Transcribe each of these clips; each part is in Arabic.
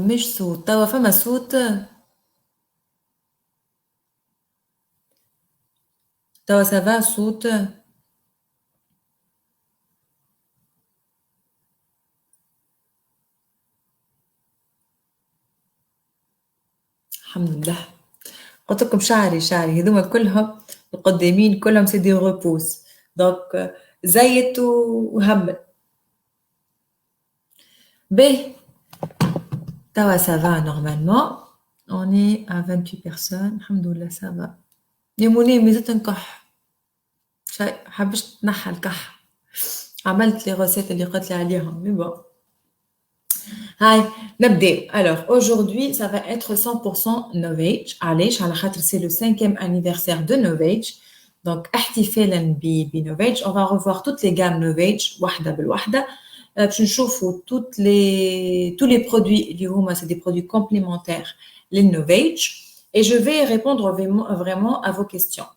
فماش صوت توا فما صوت توا سافا صوت الحمد لله قلت لكم شعري هذوما كلهم القدامين كلهم سي دي غوبوس دونك زيت وهبل باهي توا سافا نورمالمون on est à 28 personnes الحمد لله سافا يا منى مازلت نكح شيء حبش تنحى الكح عملت لي غوسيت اللي قلت لي عليهم مي بون هاي نبداو. Alors aujourd'hui ça va être 100% Novage علاش على خاطر c'est le 5e anniversaire de Novage donc احتفالا بنوفيج on va revoir toutes les gammes Novage واحدة بالوحدة باش نشوفوا tous les produits اللي هما c'est des produits complémentaires للنوفيج et je vais répondre vraiment à vos questions.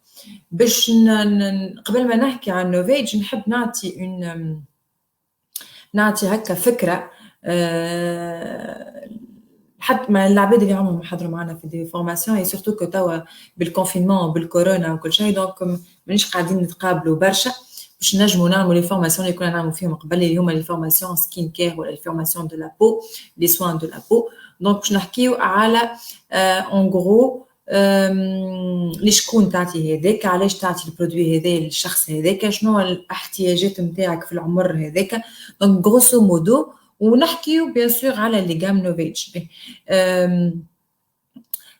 باش قبل ما نحكي عن نوفيج نحب نعطي هكا فكرة حتى ما العباد اللي عمرهم حضروا معنا في دي فورماسيون اي سورتو كو توا بالكونفينمون وبالكورونا وكل شيء دونك مانيش قاعدين نتقابلوا برشا باش نجموا نعملوا لي فورماسيون اللي كنا نعملوا فيهم قبل اللي هما لي فورماسيون سكين كير ولا لي فورماسيون دو لا بو لي سوان دو لا بو دونك باش نحكيو على اون غرو لشكون تعطي هذاك علاش تعطي البرودوي هذا للشخص هذاك شنو الاحتياجات نتاعك في العمر هذاك دونك غروسو مودو ونحكيو بيان سور على لي غام نوفيج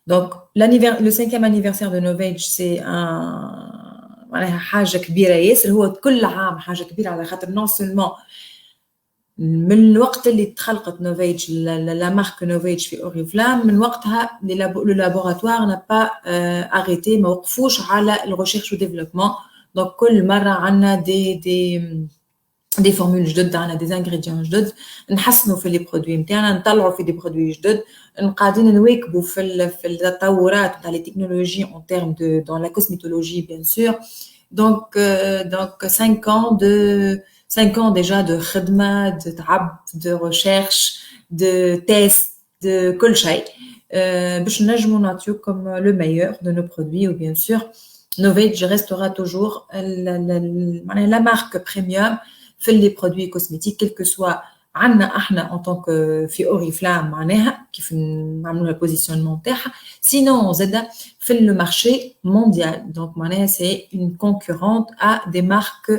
دونك لو 5e anniversaire de Novage c'est معناها حاجه كبيره ياسر هو كل عام حاجه كبيره على خاطر نون سولمون من الوقت اللي تخلقت نوفيج لا مارك نوفيج في اوريفلام من وقتها لو لابوراتوار نا با اريتي ما وقفوش على الريشيرش وديفلوبمون دونك كل مره عندنا دي فورمول جدد عندنا دي انغريديون جدد نحسنوا في لي برودوي نتاعنا نطلعوا في دي برودوي جدد قاعدين نواكبوا في التطورات تاع لي تكنولوجي en termes de dans la cosmétologie bien sûr donc 5 ans déjà de خدمة de تعب de recherche de test de كل شيء باش نجموا نعطيوكم le meilleur de nos produits ou bien sûr Novage restera toujours la marque premium في les produits cosmétiques quel que soit عنا احنا en tant que في اوريفلام معناها كيف نعملوا البوزيشنمون تاعها sinon زاد في le marché mondial donc معناها c'est une concurrente à des marques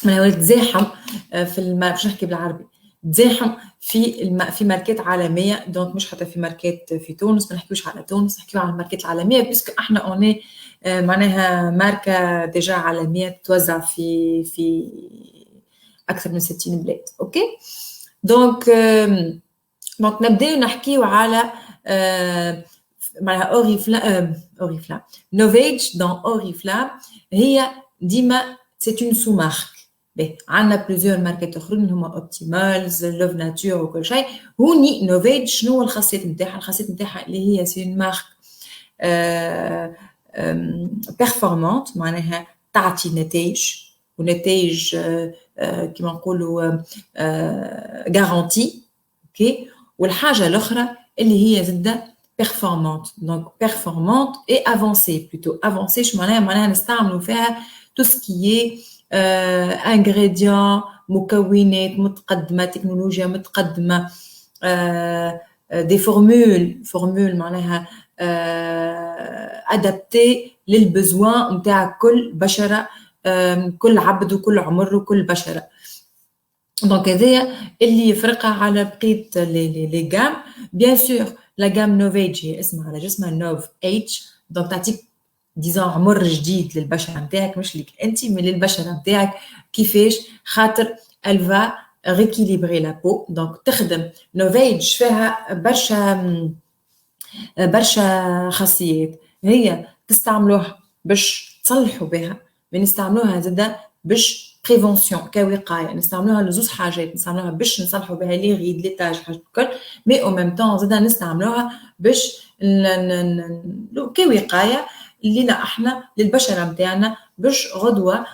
معناها تزاحم في باش نحكي بالعربي تزاحم في ماركات عالميه دونك مش حتى في ماركات في تونس ما نحكيوش على تونس نحكيو على الماركات العالميه باسكو احنا اوني معناها ماركه ديجا عالميه تتوزع في اكثر من 60 بلاد اوكي دونك نبداو نحكيو على معناها اوريفلام نوفيج دون اوريفلام هي ديما c'est une sous-marque عندنا بليزيور ماركات اخرين هما اوبتيمالز لوف ناتور وكل شيء هوني نوفيج شنو الخاصيات نتاعها الخاصيات نتاعها اللي هي سي مارك بيرفورمانت معناها تعطي نتائج ونتائج كيما نقولوا غارانتي اوكي والحاجه الاخرى اللي هي زاده بيرفورمانت دونك بيرفورمانت اي افونسي بلوتو افونسي شو معناها نستعملوا فيها تو سكي ingrédients مكونات متقدمه تكنولوجيا متقدمه دي فورمول معناها ادابتي للبزوان نتاع كل بشره كل عبد وكل عمر وكل بشره دونك هذايا اللي يفرقها على بقيه لي غام بيان سور لا غام نوفيج هي اسمها على جسمها نوف اتش دونك تعطيك ديزون عمر جديد للبشره نتاعك مش ليك انت من للبشره نتاعك كيفاش خاطر الفا ريكيليبري لا بو دونك تخدم نوفيج فيها برشا خاصيات هي تستعملوها باش تصلحوا بها بنستعملوها زاده باش بريفونسيون كوقايه نستعملوها لزوز حاجات نستعملوها باش نصلحوا بها لي غيد لي تاج حاجات الكل مي او ميم طون زاده نستعملوها باش كوقايه لينا احنا للبشره نتاعنا باش غدوه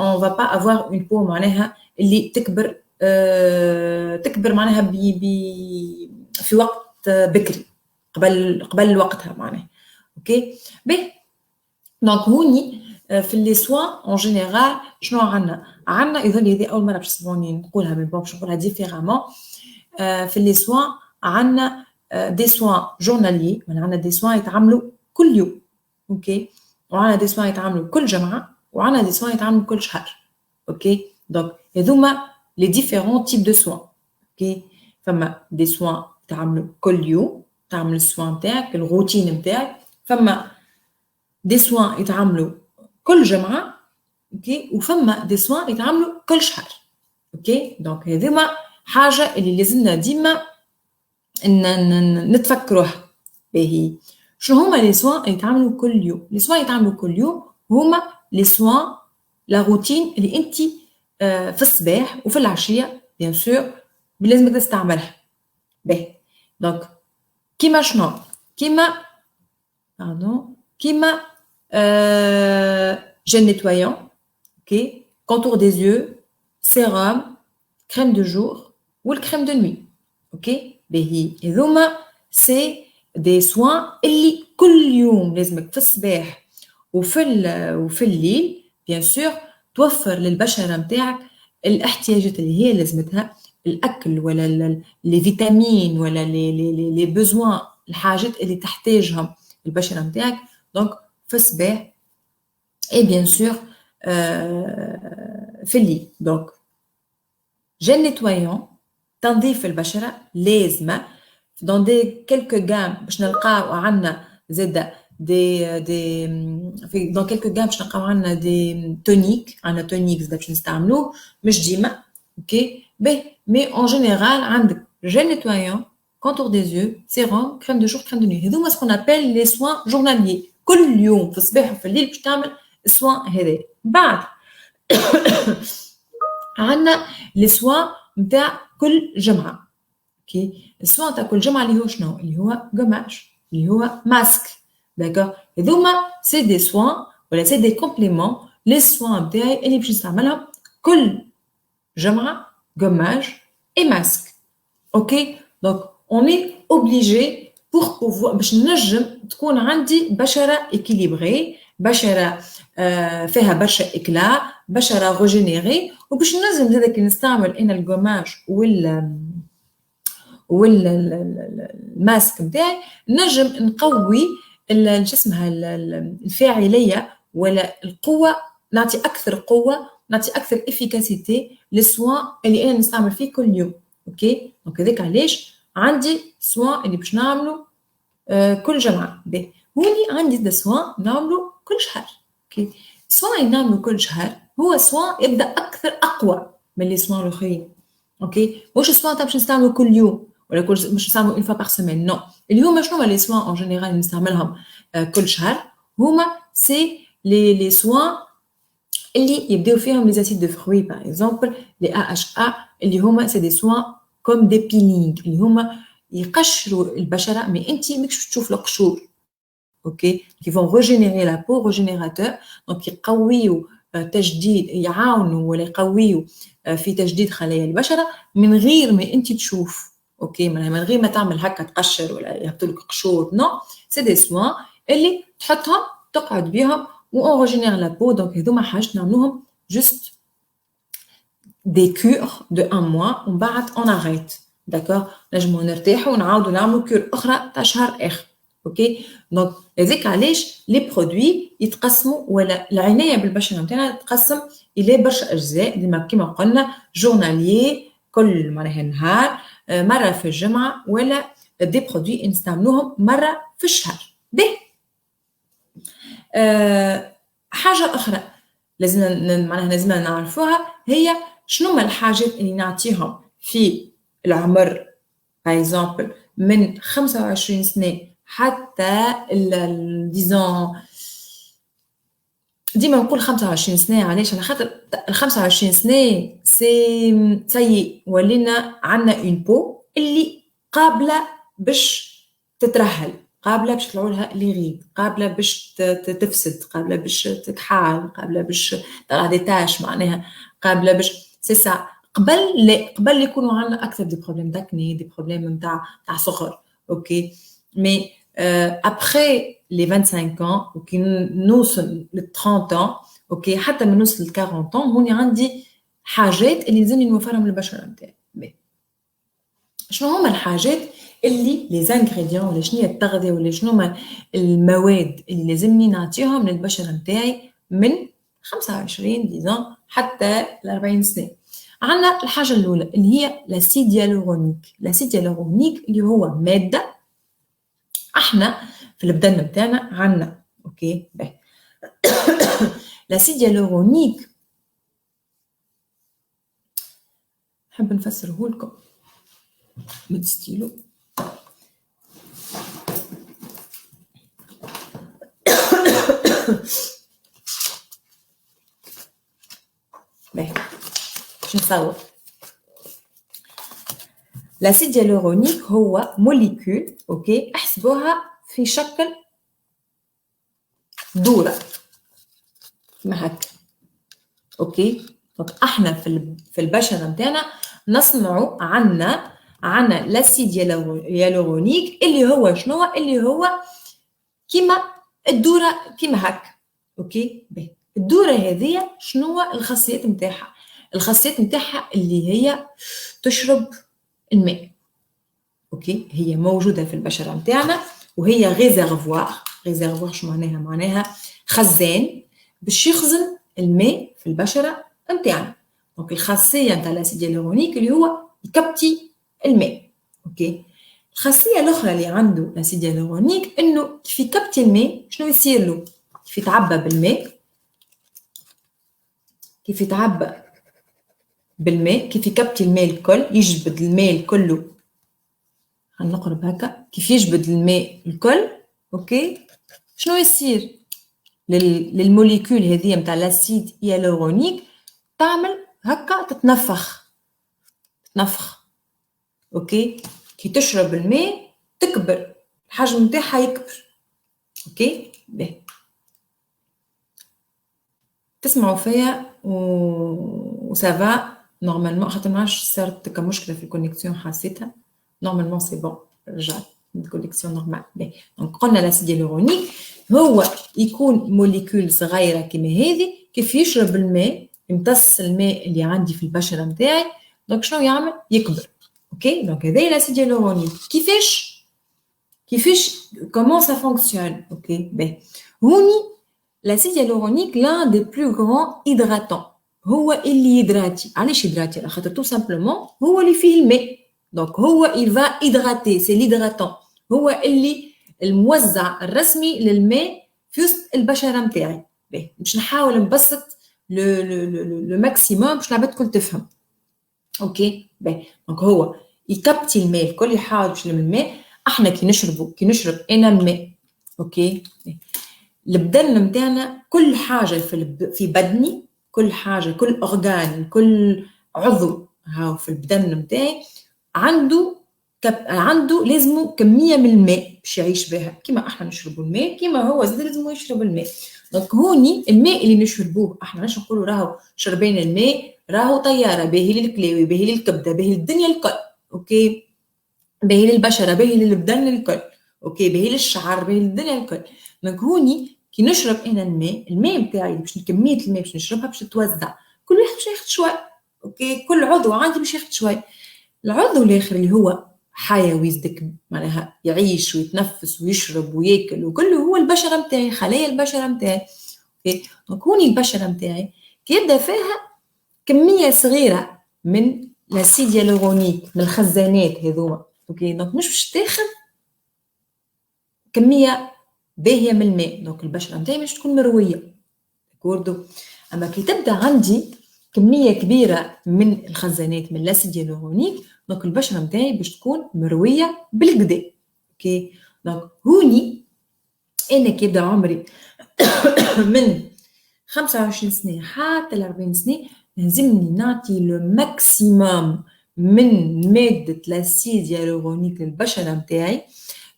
on va pas avoir une peau معناها اللي تكبر تكبر معناها في وقت بكري قبل وقتها معناها. اوكي باهي. دونك هوني في لي سوان اون جينيرال شنو عندنا يظل هذه اول مره باش تسمعوني نقولها من باش نقولها ديفيرامون. في لي سوان عندنا دي سوان جورنالي، عندنا دي سوان يتعملوا كل يوم. اوكي. وعندنا دي سوان يتعملوا كل جمعه، وعندنا دي سوان يتعملوا كل شهر. اوكي. دونك هذوما لي ديفيرون تيب دو سوان. اوكي. فما دي سوان تعملوا كل يوم، تعمل السوان تاعك الروتين نتاعك. فما دي سوان يتعملوا كل جمعه. اوكي. وفما دي سوان يتعملوا كل شهر. اوكي. دونك هذوما حاجه اللي لازمنا ديما نتفكروها. باهي. شنو هما لي سوان يتعملوا كل يوم؟ لي سوان يتعملوا كل يوم هما لي سوان لا روتين اللي انت في الصباح وفي العشيه بيان سور لازمك تستعملها. باهي. دونك كيما شنو؟ كيما gel nettoyant, ok, contour des yeux, sérum, crème de jour ou le crème de nuit. Ok. باهي. هذوما سي دي سوان اللي كل يوم لازمك في الصباح وفي الليل بيان سور توفر للبشره نتاعك الاحتياجات اللي هي لازمتها، الاكل ولا لي فيتامين ولا لي بوزوان، الحاجات اللي تحتاجهم البشره نتاعك. دونك في الصباح اي بيان سور في الليل. دونك جل نيتوايون تنظيف البشره لازمه دون دي كلكو غام باش نلقاو عندنا زاده دي في دون كلكو غام باش نلقاو عندنا دي تونيك، عندنا تونيك زاده باش نستعملوه مش ديما. اوكي باهي. مي اون جينيرال عندك جل نيتوايون، contour des yeux, sérum, crème de jour, crème de nuit. هذوما سكون ابل لي سوان جورناليي، كل يوم في الصباح وفي الليل باش تعمل السوان هذا. بعد عندنا لي سوان نتاع كل جمعه. اوكي. السوان تاع كل جمعه اللي هو شنو؟ اللي هو قماش، اللي هو ماسك. داكور. هذوما سي دي سوان ولا سي دي كومبليمون لي سوان نتاعي اللي باش نستعملهم كل جمعه، قماش اي ماسك. اوكي. دونك on est obligé pour pouvoir باش نجم تكون عندي بشره équilibrée، بشره فيها برشا إكلا، بشره ريجينيري، وباش نجم زادا كي نستعمل انا القماش الماسك نتاعي نجم نقوي شو اسمها الفاعليه ولا القوه، نعطي اكثر قوه، نعطي اكثر افيكاسيتي للسوان اللي انا نستعمل فيه كل يوم. اوكي. دونك هذاك علاش عندي سوان اللي باش نعملو كل جمعه. باهي. هوني عندي ده سوان نعملو كل شهر. اوكي. سوان اللي نعملو كل شهر هو سوان يبدا اكثر اقوى من لي سوان الاخرين. اوكي. واش السوان تاع باش نستعملو كل يوم ولا باش نستعملو اون فوا باغ سيمين؟ نو. اليوم شنو هما لي سوان اون جينيرال نستعملهم كل شهر؟ هما سي لي سوان اللي يبداو فيهم لي زاسيد دو فروي باغ اكزومبل لي AHA اللي هما سي دي سوان كوم دي بيلينغ اللي هما يقشروا البشره مي انت ماكش تشوف القشور. اوكي. كي فون ريجينيري لا بو ريجينيراتور. دونك يقويوا تجديد، يعاونوا ولا يقويوا في تجديد خلايا البشره من غير ما انت تشوف. اوكي. من غير ما تعمل هكا تقشر ولا يهبطولك قشور. نو. سي دي سوان اللي تحطهم تقعد بيهم و ريجينير لا بو. دونك هذوما حاجات نعملوهم جوست دي كور دو ان موا ومن بعد اون اريت. داكور. نجمو نرتاحو ونعاودو نعملو كور اخرى تاع شهر اخر. اوكي. دونك هذيك علاش لي برودوي يتقسموا ولا العنايه بالبشره نتاعنا تتقسم الى برشا اجزاء ديما كيما قلنا جورناليي كل معناها نهار، مره في الجمعه، ولا دي برودوي نستعملوهم مره في الشهر. باهي. حاجه اخرى لازم معناها لازم نعرفوها هي شنو هما الحاجات اللي نعطيهم في العمر باغ اكزومبل من 25 سنه حتى ديزون ديما نقول 25 سنه. علاش؟ على خاطر ال 25 سنه سي ولينا عندنا اون بو اللي قابله باش تترهل، قابله باش يطلعوا لها لي غيد، قابله باش تفسد، قابله باش تكحال، قابله باش طلع دي تاش، معناها قابله باش سي سا قبل يكونوا عندنا اكثر دي بروبليم داكني، دي بروبليم نتاع صغر، اوكي. مي ابخي لي 25 ans وكي نوصل لل 30 ans، اوكي، حتى من نوصل ل 40 ans هوني عندي حاجات اللي لازمني نوفرهم للبشره نتاعي. شنو هما الحاجات اللي لي زانغريديون، ولا شنو هي التغذيه، ولا شنو هما المواد اللي لازمني نعطيهم للبشره نتاعي من 25 ديزان حتى ل 40 سنه؟ عندنا الحاجه الاولى اللي هي لاسيد هيالورونيك. لاسيد هيالورونيك اللي هو ماده احنا في البدن نتاعنا عندنا، اوكي. باهي لاسيد هيالورونيك نحب نفسره لكم بالستيلو. باهي باش نصور. لاسيد هيالورونيك هو موليكول، اوكي، احسبوها في شكل دوره كما هكا، اوكي. دونك احنا في البشره نتاعنا نسمعوا عنا لاسيد هيالورونيك اللي هو شنو؟ اللي هو كيما الدوره كيما هكا، اوكي. باهي الدوره هذه شنو الخاصيات نتاعها؟ الخاصيات نتاعها اللي هي تشرب الماء، اوكي. هي موجوده في البشره نتاعنا وهي ريزيرفوار. ريزيرفوار شو معناها؟ معناها خزان باش يخزن الماء في البشره نتاعنا. دونك الخاصيه نتاع الاسيد هيالورونيك اللي هو يكبتي الماء، اوكي. الخاصيه الاخرى اللي عنده الاسيد هيالورونيك انه كيف يكبتي الماء شنو يصير له؟ كيف يتعبى بالماء، كيف يتعبى بالماء، كيف يكبتي الماء الكل، يجبد الماء كله. هنقرب هكا، كيف يجبد الماء الكل، اوكي. شنو يصير للموليكول هذه نتاع الاسيد هيالورونيك؟ تعمل هكا، تتنفخ، اوكي. كي تشرب الماء تكبر، الحجم نتاعها يكبر، اوكي. باهي تسمعوا فيا وسافا نورمالمون، خاطر ما عادش صارت كمشكله في الكونيكسيون حسيتها. نورمالمون سي بون، رجعت الكونيكسيون نورمال. باهي دونك قلنا الاسيد هيالورونيك هو يكون موليكول صغيره كيما هذه، كيف يشرب الماء، يمتص الماء اللي عندي في البشره نتاعي، دونك شنو يعمل؟ يكبر، اوكي. دونك هذا الاسيد هيالورونيك كيفاش كومون سا فونكسيون، اوكي. باهي هوني l'acide hyaluronique l'un des plus grands hydratants. هو اللي يدراتي. علاش يدراتي؟ على خاطر تو سامبلومون هو اللي فيه الماء، دونك هو il va hydrater، c'est l'hydratant. هو اللي الموزع الرسمي للماء في وسط البشره نتاعي. باهي باش نحاول نبسط لو ماكسيموم باش العباد الكل تفهم، اوكي. باهي دونك هو يكبتي الماء الكل، يحاول باش يلم الماء. احنا كي نشرب انا الماء، اوكي. البدن نتاعنا كل حاجه في بدني، كل حاجه، كل اورغان، كل عضو هاو في البدن نتاعي عنده لازمه كميه من الماء باش يعيش بها. كيما احنا نشربوا الماء، كيما هو زاد لازم يشرب الماء. دونك هوني الماء اللي نشربوه احنا، مش نقولوا راهو شربين الماء راهو طياره باهي للكلاوي، باهي للكبده، باهي للدنيا الكل، اوكي. باهي للبشره، باهي للبدن الكل، اوكي. باهي للشعر، باهي للدنيا الكل. دونك هوني كي نشرب انا الماء نتاعي باش كميه الماء باش نشربها باش تتوزع، كل واحد باش ياخذ شوي، اوكي. كل عضو عندي باش ياخذ شوي. العضو الاخر اللي هو حيوي زدك معناها يعيش ويتنفس ويشرب وياكل وكله، هو البشره نتاعي، خلايا البشره نتاعي، اوكي. دونك هوني البشره نتاعي كي يبدا فيها كميه صغيره من لاسيد هيالورونيك من الخزانات هذوما، اوكي. دونك مش باش تاخذ كميه باهيه من الماء، دونك البشره نتاعي باش تكون مرويه، داكوردو. اما كي تبدا عندي كميه كبيره من الخزانات من لاسيد هيالورونيك، دونك البشره نتاعي باش تكون مرويه بالكدا، اوكي. دونك هوني انا كي يبدا عمري من 25 سنه حتى ل 40 سنه لازمني نعطي لو ماكسيموم من ماده لاسيد هيالورونيك للبشره نتاعي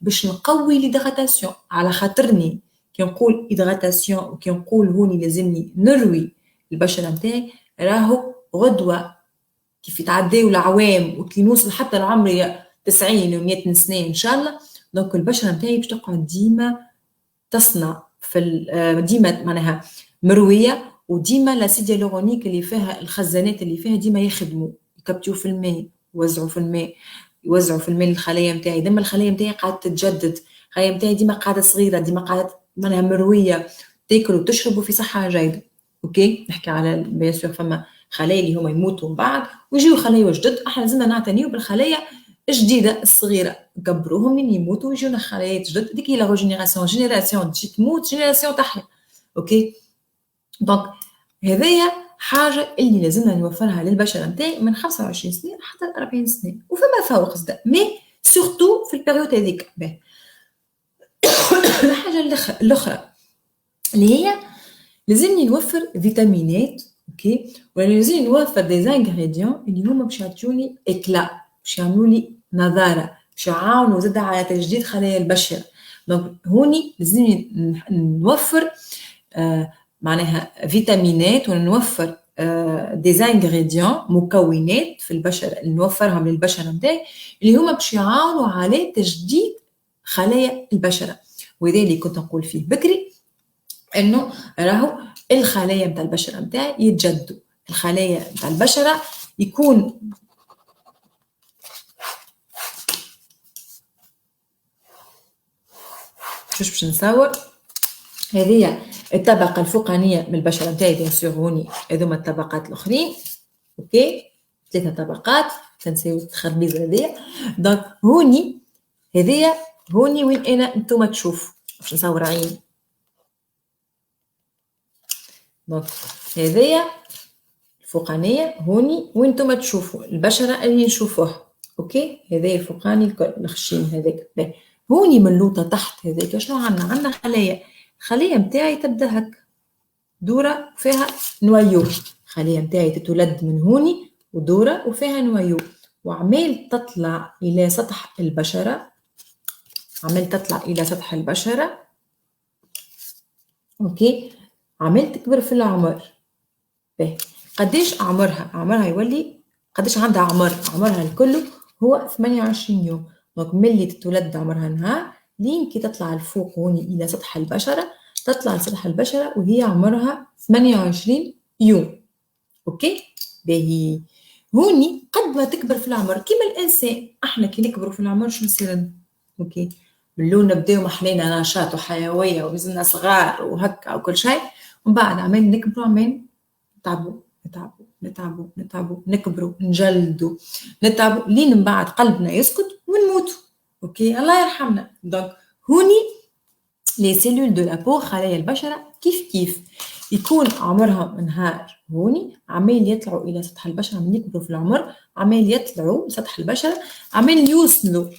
باش نقوي ليدغاتاسيون. على خاطرني كي نقول إدغاتاسيون وكي نقول هوني لازمني نروي البشرة نتاعي، راهو غدوة كيف يتعداو الأعوام وكي نوصل حتى لعمري 90 و100 سنة إن شاء الله. دونك البشرة متاعي باش تقعد ديما تصنع في ديما معناها مروية، وديما الأسيد هيالورونيك اللي فيها الخزانات اللي فيها ديما يخدموا، يكبتوا في الماء، يوزعوا في الماء، يوزعوا في الماء الخلايا متاعي. ديما الخلايا متاعي قاعدة تتجدد، الخلايا متاعي ديما قاعدة صغيرة، ديما قاعدة معناها مروية، تاكل وتشرب وفي صحة جيدة. اوكي، نحكي على بيان سور فما خلايا اللي هما يموتوا من بعد ويجيو خلايا جدد، احنا لازمنا نعتنيو بالخلايا الجديده الصغيره، نكبروهم من يموتوا ويجونا خلايا جدد. ديك هي لا ريجينيراسيون، جينيراسيون تجي تموت، جينيراسيون تحيا. اوكي، دونك هذايا حاجه اللي لازمنا نوفرها للبشر نتاعي من 25 سنه حتى 40 سنه، وفما فوق زاد، مي سورتو في البيريود هذيك. الحاجه الاخرى اللي هي لازمني نوفر فيتامينات، اوكي، ولا لازمني نوفر دي زانغريديون اللي هما باش يعطوني اكلا، باش يعملوا لي نضاره، باش يعاونوا زاد على تجديد خلايا البشره. دونك هوني لازمني نوفر معناها فيتامينات، ونوفر دي زانغريديون مكونات في البشره اللي نوفرهم للبشره نتاعي اللي هما باش يعاونوا على تجديد خلايا البشره. وهذا اللي كنت نقول فيه بكري، انه راهو الخلايا نتاع البشره نتاعي يتجددوا. الخلايا نتاع البشره يكون باش نصور هذه الطبقه الفوقانيه من البشره نتاعي، بيان سور هوني هذوما الطبقات الاخرين. اوكي، 3 طبقات، تنسيو التخربيزه هذيا. دونك هوني هذيا هوني وين انا انتم تشوفوا، باش نصور عين. دونك هذيا الفوقانيه هوني وين انتم تشوفوا البشره اللي نشوفوها. اوكي، هذايا الفوقاني الكل الخشين هذاك. هوني من اللوطه تحت هذاك شنو عندنا خلايا. الخليه نتاعي تبدا هك دوره فيها نويو، الخليه نتاعي تتولد من هوني ودوره وفيها نويو، وعمال تطلع الى سطح البشره، عمال تطلع الى سطح البشره. اوكي، عمال تكبر في العمر. قديش عمرها يولي قديش عندها عمرها الكل هو 28 يوم. دونك ملي تتولد عمرها نهار لين كي تطلع الفوق هوني الى سطح البشره، تطلع لسطح البشره وهي عمرها 28 يوم. اوكي، باهي هوني قد ما تكبر في العمر كيما الانسان، احنا كي نكبروا في العمر شو نصير؟ اوكي، باللون نبداو محلينا نشاط وحيويه ومازلنا صغار وهكا وكل شيء، ومن بعد عمال نكبروا، عمال نتعبوا نكبروا نجلدوا نتعبوا لين من بعد قلبنا يسكت ونموتوا. اوكي، الله يرحمنا. دونك هوني لي سيلول دو لابو، خلايا البشره، كيف يكون عمرها نهار هوني عمال يطلعوا الى سطح البشره، عمال يكبروا في العمر، عمال يطلعوا لسطح البشره، عمال يوصلوا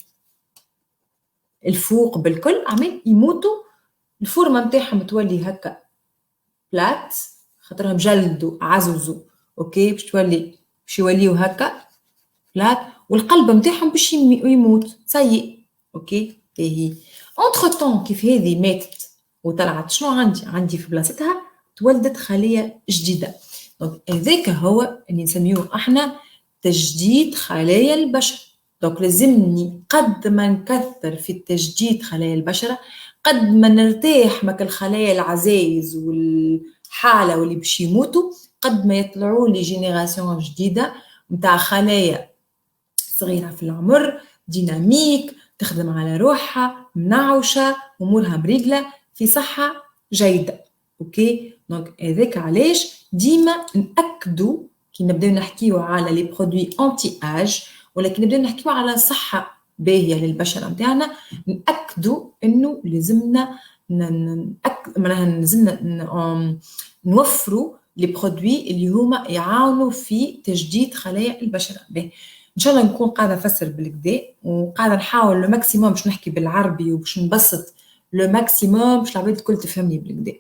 الفوق بالكل، عمال يموتوا. الفورمه نتاعهم تولي هكا بلات خاطرهم جلدوا عززوا. اوكي، باش يوليو هكا بلات، والقلب نتاعهم باش يموت سي. اوكي، هي اونتر طون كيف هذه ماتت وطلعت، شنو عندي في بلاصتها تولدت خليه جديده. دونك هذاك هو اللي نسميوه احنا تجديد خلايا البشر. دونك لازمني قد ما نكثر في التجديد خلايا البشره، قد ما نرتاح مك الخلايا العزايز والحاله واللي باش يموتوا، قد ما يطلعوا لي جينيراسيون جديده نتاع خلايا صغيره في العمر، ديناميك، تخدم على روحها، منعوشه، امورها مريقله، في صحه جيده. اوكي، دونك هذاك علاش ديما ناكدوا كي نبداو نحكيو على لي برودوي انتي اج، ولكن نبداو نحكيو على صحه باهيه للبشره نتاعنا، ناكدوا انه لازمنا نوفروا لي برودوي اللي هما يعاونوا في تجديد خلايا البشره. ان شاء الله نكون قاعده نفسر بالكدا، وقاعده نحاول لو ماكسيموم باش نحكي بالعربي وباش نبسط لو ماكسيموم باش العباد الكل تفهمني بالكدا.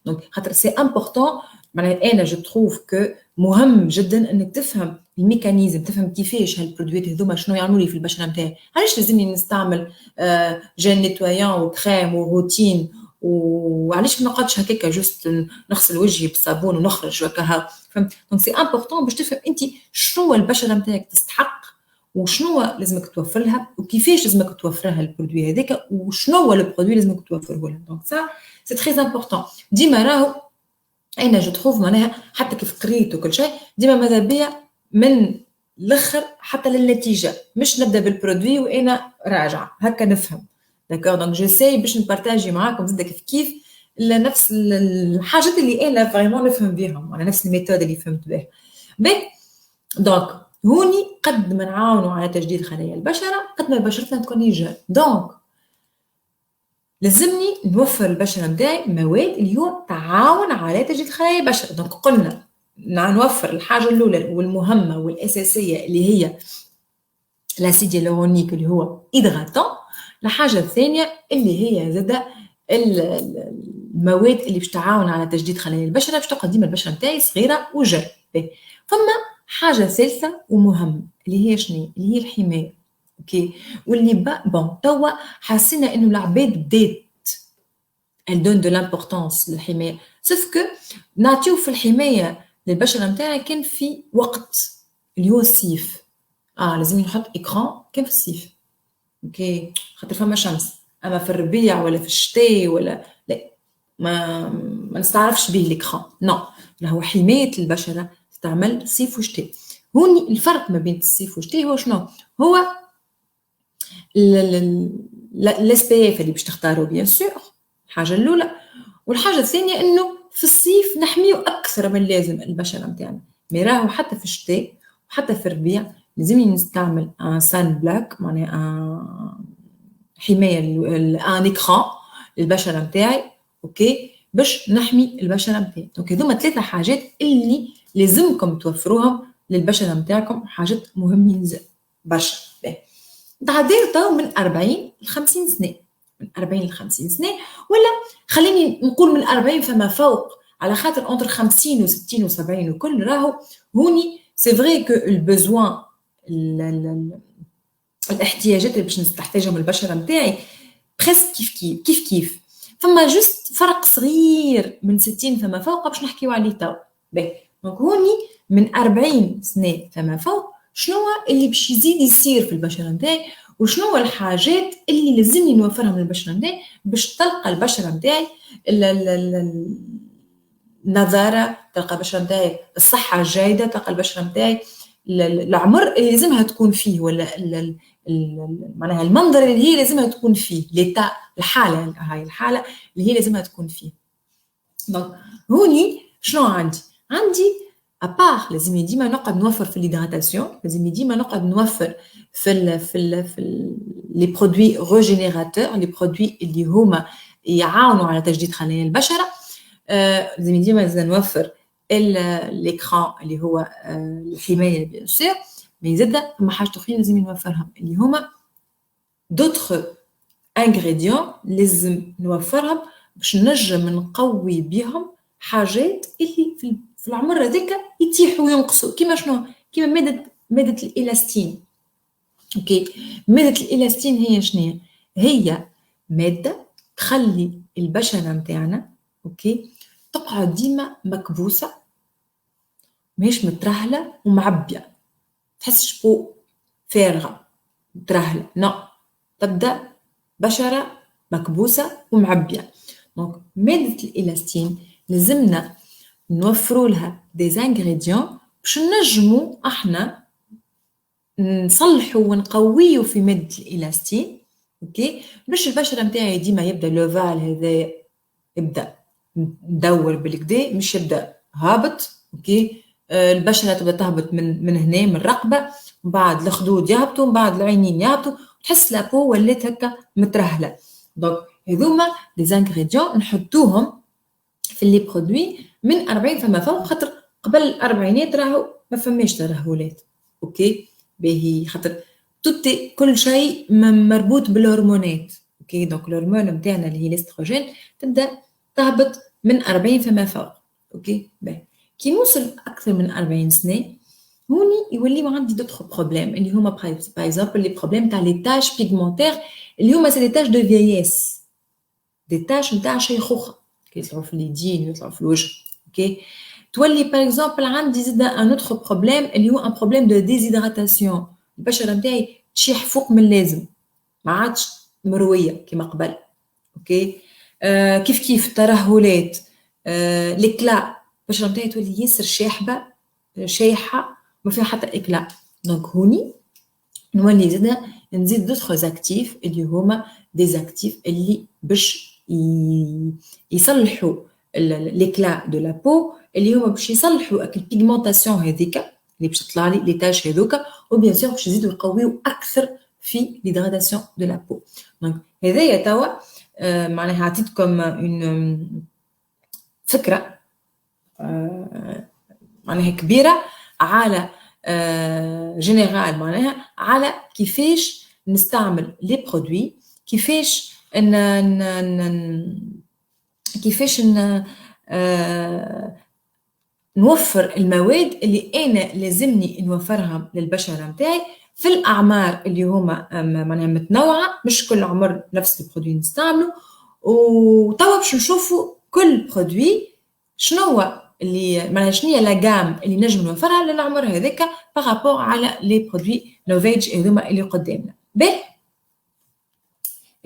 دونك خاطر سي امبورطون، معناها انا جو تروف كو مهم جدا انك تفهم الميكانيزم، تفهم كيفاش هالبرودويات هذوما شنو يعملوا لي في البشره نتاعي. علاش لازمني نستعمل جيل نيتويان وكريم وروتين وعلاش ما نقعدش هكاكا جوست نغسل وجهي بالصابون ونخرج وكها فهمت. دونك سي امبورطون باش تفهم انت شنو البشره نتاعك تستحق وشنو لازمك توفر لها وكيفاش لازمك توفرها البرودوي هذاك وشنو هو البرودوي لازمك توفره لها. دونك سا سي تري امبورطون. ديما راهو انا جو تروف معناها حتى كيف قريت وكل شيء ديما ماذا بيا من الاخر حتى للنتيجه مش نبدا بالبرودوي وانا راجعه هكا نفهم. داكور دونك جو سي باش نبارطاجي معاكم زاد كيف نفس الحاجات اللي انا فريمون نفهم بهم على نفس الميثود اللي فهمت بها. باهي دونك هوني قد ما نعاونوا على تجديد خلايا البشره قد ما بشرتنا تكون رجال. دونك لازمني نوفر البشره نتاعي مواد اللي هو تعاون على تجديد خلايا البشره. دونك قلنا نوفر الحاجه الاولى والمهمه والاساسيه اللي هي الاسيد هيالورونيك اللي هو هيدراتون. الحاجه الثانيه اللي هي زاده المواد اللي باش تعاون على تجديد خلايا البشره باش تبقى ديما البشره نتاعي صغيره وجل. ثم حاجه ثالثه ومهمه اللي هي شنو اللي هي الحمايه. اوكي واللي بون توا حسينا انه العباد بدات elle donne de l'importance للحمايه سوف كو نعطيو في الحمايه للبشره نتاعنا كان في وقت اللي هو الصيف. لازم نحط اكران كان في الصيف. اوكي خاطر فما شمس. اما في الربيع ولا في الشتاء ولا لا ما نستعرفش به الاكران نو. راهو حمايه البشره تستعمل صيف وشتاء. هوني الفرق ما بين الصيف والشتاء هو شنو هو الاس بي اف اللي باش تختاروا بيان سور الحاجه الاولى. والحاجه الثانيه انه في الصيف نحميو اكثر من لازم البشره نتاعنا. مي راهو حتى في الشتاء وحتى في الربيع لازمني نستعمل ان سان بلاك معناها حمايه ان اكران للبشره نتاعي. اوكي باش نحمي البشره نتاعي. دونك هذوما ثلاثه حاجات اللي لازمكم توفروهم للبشره نتاعكم حاجات مهمين برشا. تعديل تو من 40 ل 50 سنه من 40 ل 50 سنه ولا خليني نقول من 40 فما فوق على خاطر انتر 50 و 60 و 70 وكل راهو هوني سي فري كو البوزوان الاحتياجات اللي باش نستحتاجهم البشره نتاعي بريسك كيف فما جوست فرق صغير من 60 فما فوق باش نحكيو عليه تو. باهي دونك هوني من 40 سنه فما فوق شنو اللي باش يزيد يصير في البشره نتاعي وشنو الحاجات اللي لازمني نوفرهم للبشره نتاعي باش تلقى البشره نتاعي النضاره تلقى البشره نتاعي الصحه الجيده تلقى البشره نتاعي العمر اللي لازمها تكون فيه ولا معناها المنظر اللي هي لازمها تكون فيه ليتا الحاله هاي الحاله اللي هي لازمها تكون فيه. دونك هوني شنو عندي ابار لازم ديما نقعد نوفر في الهيدراتاسيون لازم ديما نقعد نوفر في لي برودوي ريجينيراتور لي برودوي اللي هما يعاونوا على تجديد خلايا البشره. لازم ديما نوفر الاكران اللي هو الحمايه بيان سور. مي زاد فما حاجه اخرى لازم نوفرهم اللي هما دوطخ انغريديون لازم نوفرهم باش نجم نقوي بهم حاجات اللي في العمر هذاك يتيحوا وينقصوا كيما شنو كيما ماده الالاستين. اوكي ماده الالاستين هي شنو هي ماده تخلي البشره نتاعنا اوكي تقعد ديما مكبوسه ماهيش مترهله ومعبيه تحسش بو فارغه مترهله نو تبدا بشره مكبوسه ومعبيه. دونك ماده الالاستين لازمنا نوفروا لها دي انغريديون باش نجموا احنا نصلحوا ونقويوا في ماده الالاستين. اوكي باش البشره نتاعي ديما يبدا لوفال هذا يبدا ندور بالكدا مش يبدا هابط. اوكي البشره تبدا تهبط من هنا من الرقبه من بعد الخدود يهبطوا من بعد العينين يهبطوا تحس لابو ولات هكا مترهله. دونك هذوما لي زانغريديون نحطوهم في لي برودوي من 40 فما فوق خاطر قبل الاربعينات راهو ما فماش ترهلات. اوكي باهي خاطر توتي كل شيء مربوط بالهرمونات. اوكي دونك الهرمون نتاعنا اللي هي الاستروجين تبدا تهبط من 40 فما فوق. اوكي باهي كي نوصل اكثر من 40 سنه هوني يوليو عندي دوطخ بروبليم اللي هما باغ اكزومبل لي بروبليم تاع لي تاش بيغمونتير اللي هما سي لي تاش دو فييس. دي تاش نتاع شيخوخه كي يطلعوا في اليدين ويطلعوا في الوجه. اوكي تولي باغ اكزومبل عندي زيد ان اوتر بروبليم اللي هو ان بروبليم دو ديزيدراتاسيون، البشره نتاعي تشيح فوق من اللازم، ما عادش مرويه كيما قبل. اوكي كيف الترهلات، الإكلاء، البشرة نتاعي تولي ياسر شاحبة شايحة ما فيها حتى إكلاء. دونك هوني نولي زادا نزيد دوطخ زاكتيف اللي هما ديزاكتيف اللي باش يصلحوا الإكلاء دو لا بو، اللي هما باش يصلحوا البيغمونتاسيون هذيك اللي باش تطلع لي لي تاش هذوكا، وبيان سور باش يزيدوا يقويوا أكثر في l'hydratation de la peau. دونك هذايا توا معناها عطيتكم اون فكره معناها كبيره على جينيرال، معناها على كيفاش نستعمل لي برودوي، كيفاش كيفاش نوفر المواد اللي انا لازمني نوفرها للبشره نتاعي في الاعمار اللي هما معناها متنوعه، مش كل عمر نفس البرودوي نستعمله. وتوا باش نشوفوا كل برودوي شنو هو اللي معناها شنو هي لا جام اللي نجم نوفرها للعمر هذاك بارابور على لي برودوي نوفيج هذوما اللي قدامنا. باهي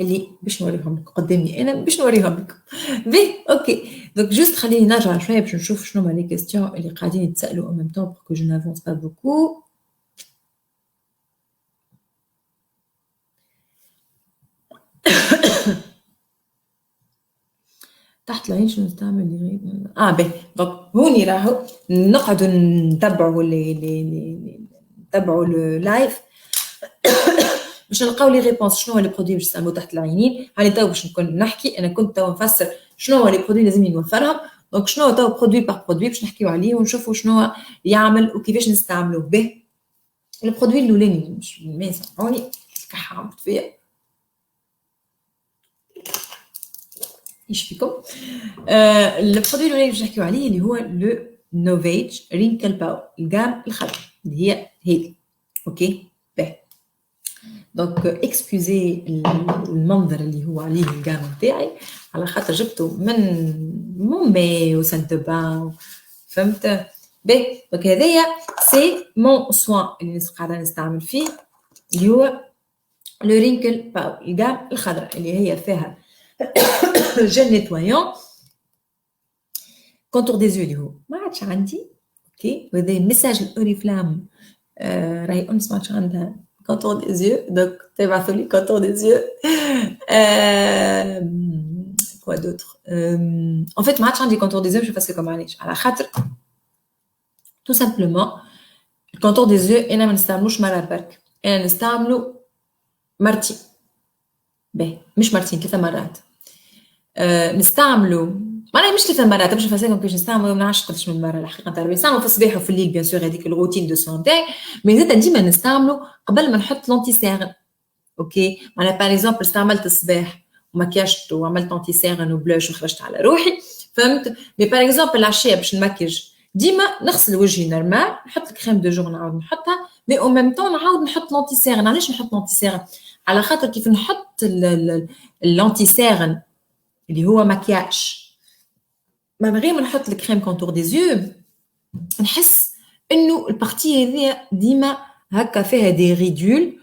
اللي باش نوريهم لك قدامي انا باش نوريهم لكم. باهي اوكي دونك جوست خليني نرجع شويه باش نشوف شنو هما لي كيستيون اللي قاعدين يتسالوا en même temps pour que je n'avance pas beaucoup. تحت العين شنو نستعمل اللي غير باهي دونك هوني راهو نقعدوا نتبعوا نتبعوا اللايف باش نلقاو لي ريبونس شنو هو لي برودوي باش نستعملوا تحت العينين. هاني تو باش نكون نحكي، انا كنت تو نفسر شنو هو لي برودوي لازمني نوفرهم. دونك شنو هو تو برودوي بار برودوي باش نحكيو عليه ونشوفوا شنو هو يعمل وكيفاش نستعملوه به. البرودوي الاولاني مش ما سامحوني الكحه عملت فيا يشفيكم. البرودوي الاولاني باش نحكيو عليه اللي هو لو نوفيج رينكل باو، الجام الخضراء اللي هي هذه. اوكي باهي دونك اكسكوزي المنظر اللي هو عليه الجام نتاعي على خاطر جبته من مومي وسال دو بان، فهمت. باهي دونك هذايا سي مون سوان اللي قاعده نستعمل فيه اللي هو لو رينكل باو، الجام الخضراء اللي هي فيها جل نيتوايون كونتور دي زو اللي هو ما عادش عندي. اوكي وهذا ميساج الاوريفلام راهي ما عادش عندها كونتور دي زو، دونك تبعثوا لي كونتور دي زو. كوا دوتر en fait ما عادش عندي كونتور دي زو، باش نفسركم علاش. على خاطر تو سامبلومون الكونتور دي زو انا ما نستعملوش مره برك، انا نستعملو مرتين. باهي مش مرتين، 3 مرات. نستعملو معناها مش 3 مرات باش نفسركم كيفاش نستعملو، ما نعرفش قداش من مره الحقيقه نتاع نستعملو في الصباح وفي الليل بيان سور، هذيك الروتين دو سون تاعي. مي زاد ديما نستعملو قبل ما نحط لونتي سيرن. اوكي معناها باغ اكزومبل استعملت الصباح ومكياجت وعملت لونتي سيرن وبلاش وخرجت على روحي، فهمت. مي باغ اكزومبل العشيه باش نمكيج ديما نغسل وجهي نورمال، نحط الكريم دو جور نعاود نحطها، مي او ميم طون نعاود نحط لونتي سيرن. علاش نحط لونتي سيرن؟ على خاطر كيف نحط اللونتي سيرن اللي هو مكياج من غير ما نحط الكريم كونتور دي زيو، نحس انه البارتي هذه ديما هكا فيها دي ريدول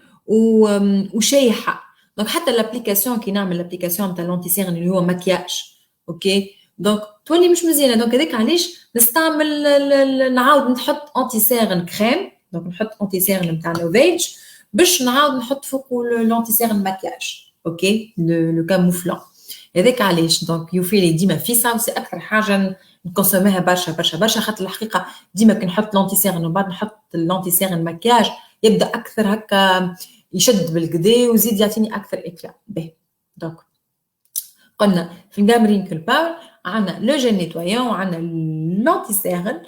وشايحه. دونك حتى الابليكاسيون كي نعمل الابليكاسيون تاع لونتي سيرن اللي هو مكياج اوكي دونك تولي مش مزيانه. دونك هذاك علاش نستعمل نعاود نحط انتي سيرن كريم، دونك نحط انتي سيرن نتاع نوفيج باش نعاود نحط فوق لونتي سيرن مكياج. اوكي لو كاموفلون هذاك علاش. دونك يوفي ديما فيسا وسي اكثر حاجه نكونسوميها برشا برشا برشا، خاطر الحقيقه ديما كي نحط لونتي سيرن ومن بعد نحط اللونتي سيرن مكياج يبدا اكثر هكا يشد بالكدا ويزيد يعطيني اكثر اكلا. باهي دونك قلنا في الجام رينكل باور عندنا لو جيل نيتوايون وعندنا لونتي سيرن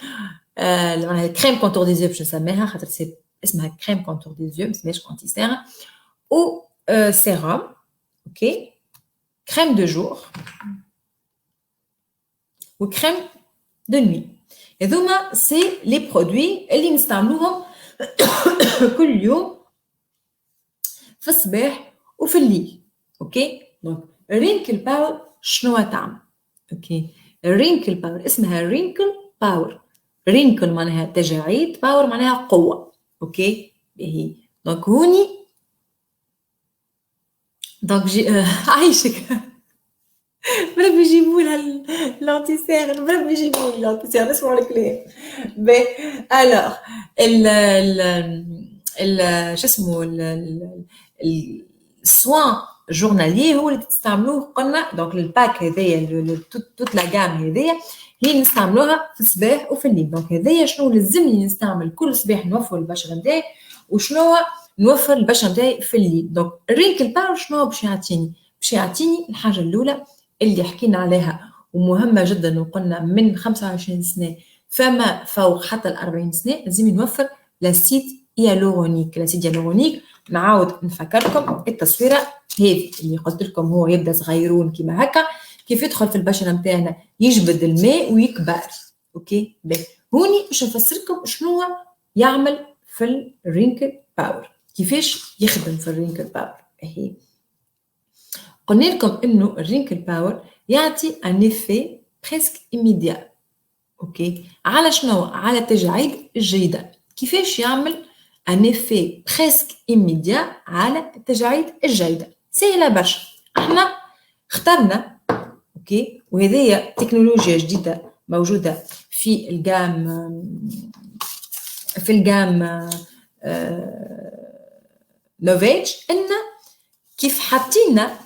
معناها كريم كونتور دي زيو باش نسميها خاطر سي اسمها كريم كونتور دي زيو ماسمهاش انتي سيرن، و سيروم اوكي كريم دو جور و كريم دو نوي. هذوما سي لي برودوي اللي نستعملوهم كل يوم في الصباح وفي الليل. اوكي دونك رينكل باور شنو تعمل؟ اوكي، رينكل باور اسمها رينكل باور. رينكل معناها تجاعيد، باور معناها قوة. اوكي باهي. دونك هوني دونك عايشك بربي يجيبوا لها لانتيسير، بربي يجيبوا لي لانتيسير، نسمعوا الكلام. باهي الوغ ال شو اسمه السوان جورنالي هو اللي تستعملوه قلنا. دونك الباك هذايا توت لا جام هذايا هي نستعملوها في الصباح وفي الليل. دونك هذايا شنو لازمني نستعمل كل صباح نوفر البشره نتاعي، وشنو نوفر البشره نتاعي في الليل. دونك الرينكل باور شنو باش يعطيني؟ باش يعطيني الحاجه الاولى اللي حكينا عليها ومهمه جدا، وقلنا من 25 سنه فما فوق حتى ال 40 سنه لازم نوفر لاسيد هيالورونيك. لاسيد هيالورونيك نعاود نفكركم التصويره هذه اللي قلت لكم، هو يبدا صغيرون كيما هكا، كيف يدخل في البشره نتاعنا يجبد الماء ويكبر. اوكي باهي، هوني باش نفسركم شنو يعمل في الرينكل باور، كيفاش يخدم في الرينكل باور. اهي قلنا لكم انه الرينكل باور يعطي ان افي بريسك ايميديا. اوكي على شنو؟ على التجاعيد الجيده. كيفاش يعمل ان افي بريسك ايميديا على التجاعيد الجيده؟ سهله برشا. احنا اخترنا اوكي، وهذه تكنولوجيا جديده موجوده في الجام نوفيج، ان كيف حطينا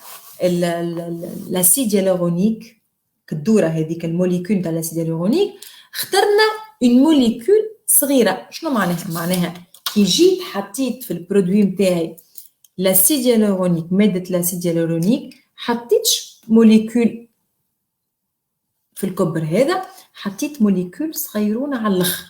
لاسيد هيالورونيك كالدوره هذيك الموليكول تاع لاسيد هيالورونيك، اخترنا اون موليكول صغيره. شنو معناها؟ معناها كي جيت حطيت في البرودوي نتاعي لاسيد هيالورونيك، ماده لاسيد هيالورونيك، حطيتش موليكول في الكبر هذا، حطيت موليكول صغيرونه على الاخر.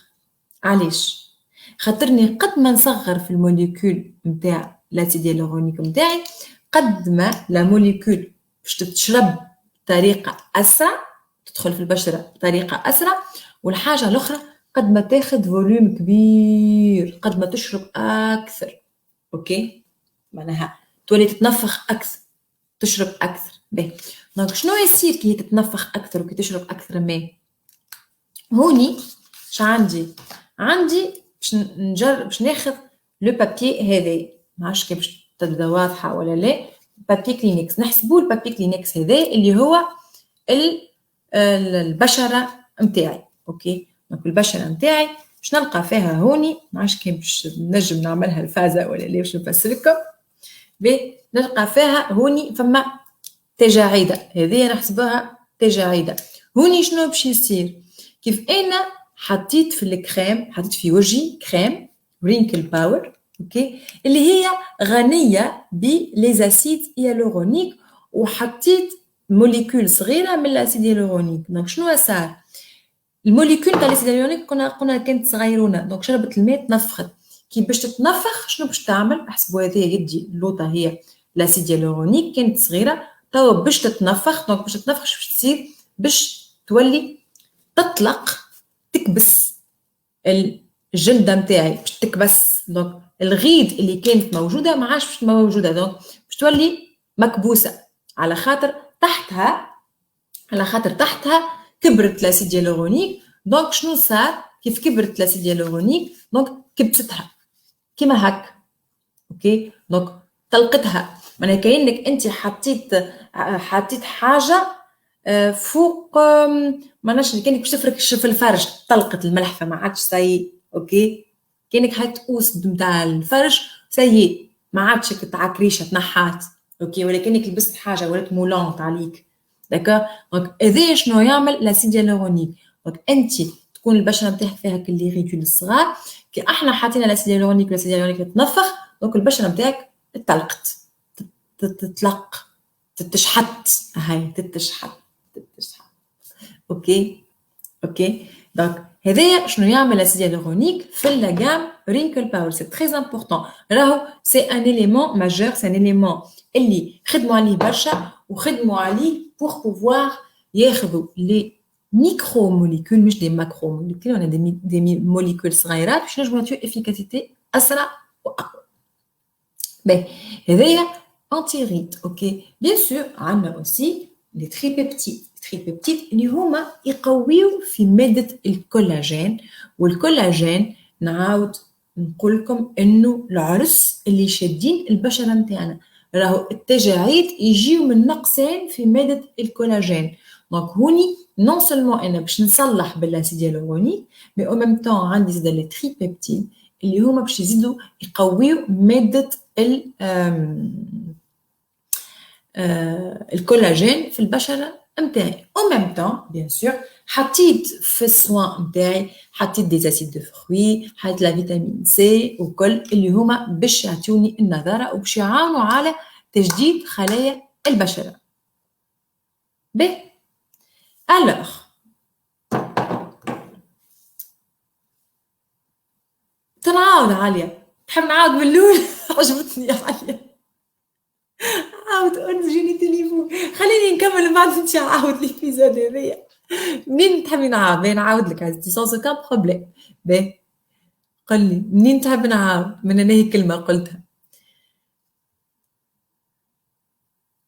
علاش؟ خاطرني قد ما نصغر في الموليكول نتاع لاسيد هيالورونيك نتاعي، قد ما لا موليكول باش تتشرب بطريقه اسرع، تدخل في البشره بطريقه اسرع، والحاجه الاخرى قد ما تاخذ فوليوم كبير، قد ما تشرب اكثر. اوكي معناها تولي تتنفخ اكثر، تشرب اكثر. باهي دونك شنو يصير كي تتنفخ اكثر وكي تشرب اكثر ماء؟ هوني اش عندي باش نجرب باش ناخذ لو بابي هذا، ما عرفتش كيف باش تبدا واضحه ولا لا. بابي كلينكس، نحسبوا البابي كلينكس هذا اللي هو البشره نتاعي. اوكي دونك البشره نتاعي باش نلقى فيها هوني، ما عرفتش كيف باش نجم نعملها الفازه ولا لا باش نفسركم. نلقى فيها هوني فما تجاعيده، هذه نحسبوها تجاعيده. هوني شنو باش يصير؟ كيف انا حطيت في الكريم، حطيت في وجهي كريم رينكل باور اوكي اللي هي غنيه بليزاسيد هيالورونيك، وحطيت موليكول صغيره من الاسيد هيالورونيك. دونك شنو صار؟ الموليكول تاع الاسيد هيالورونيك قلنا كانت صغيرونه، دونك شربت الماء تنفخت. كي باش تتنفخ شنو باش تعمل؟ احسبوا هذه يدي اللوطه هي الاسيد هيالورونيك كانت صغيره، توا باش تتنفخ. دونك باش تتنفخ باش تصير؟ باش تولي تطلق، تكبس الجلده نتاعي، باش تكبس. دونك الغيد اللي كانت موجوده ما عادش باش موجوده، دونك باش تولي مكبوسه، على خاطر تحتها كبرت لاسيد هيالورونيك. دونك شنو صار؟ كيف كبرت لاسيد هيالورونيك دونك كبستها كيما هكا. اوكي دونك طلقتها، معناها كأنك انت حطيت حاجه فوق، ما نعرفش، كانك باش تفرك في الفرش، طلقت الملحفه ما عادش ساي. اوكي كانك حط قوس نتاع الفرش ساي، ما عادش تعكريشه تنحات. اوكي ولا كانك لبست حاجه ولات مولونت عليك. داكا دونك هذا شنو يعمل لاسيد هيالورونيك؟ دونك انت تكون البشره نتاعك فيها كل لي ريدول الصغار، كي احنا حاطين لاسيد هيالورونيك والاسيد هيالورونيك تنفخ، دونك البشره نتاعك اتطلقت، تتلق، تتشحت. هاي تتشحت. اوكي دونك هذايا شنو يعمل لاسيد هيالورونيك في لاغام رينكل باور. سي تري امبورطون، راهو سي ان اليمون ماجور، سي ان اليمون اللي خدموا عليه برشا، وخدموا عليه بور بوفوار ياخذوا لي ميكرو موليكول مش دي ماكرو موليكول، انا دي موليكول صغيرات باش نجمو نعطيو افيكاسيتي اسرع واقوى. باهي هذايا anti-rides. Ok, bien sûr, on a aussi les tripeptides. Les tripeptides اللي هما يقويو في مادة الكولاجين. والكولاجين نعاود نقول لكم انه العرس اللي شادين البشره نتاعنا راهو التجاعيد يجيو من نقصان في ماده الكولاجين. دونك هوني نون سولمون انا باش نصلح بالاسيد هيالورونيك مي او ميم طون عندي زاد لي تريبيبتيد اللي هما باش يزيدوا يقويو ماده الكولاجين في البشره نتاعي. او ميم طون بيان سور حطيت في السوان نتاعي حطيت دي اسيد دو فروي حطيت لا فيتامين سي وكل اللي هما باش يعطيوني النضاره وباش يعاونوا على تجديد خلايا البشره. باهي الوغ تنعاود عليا تحب نعاود من الاول عجبتني عليا عاود انجيني تليفون خليني نكمل بعد انت عاود ليبيزود هذايا منين تحبي نعاود نعاود لك عزيزتي سانس كان بروبليم. باهي قل لي منين تحب نعاود من انا هي كلمه قلتها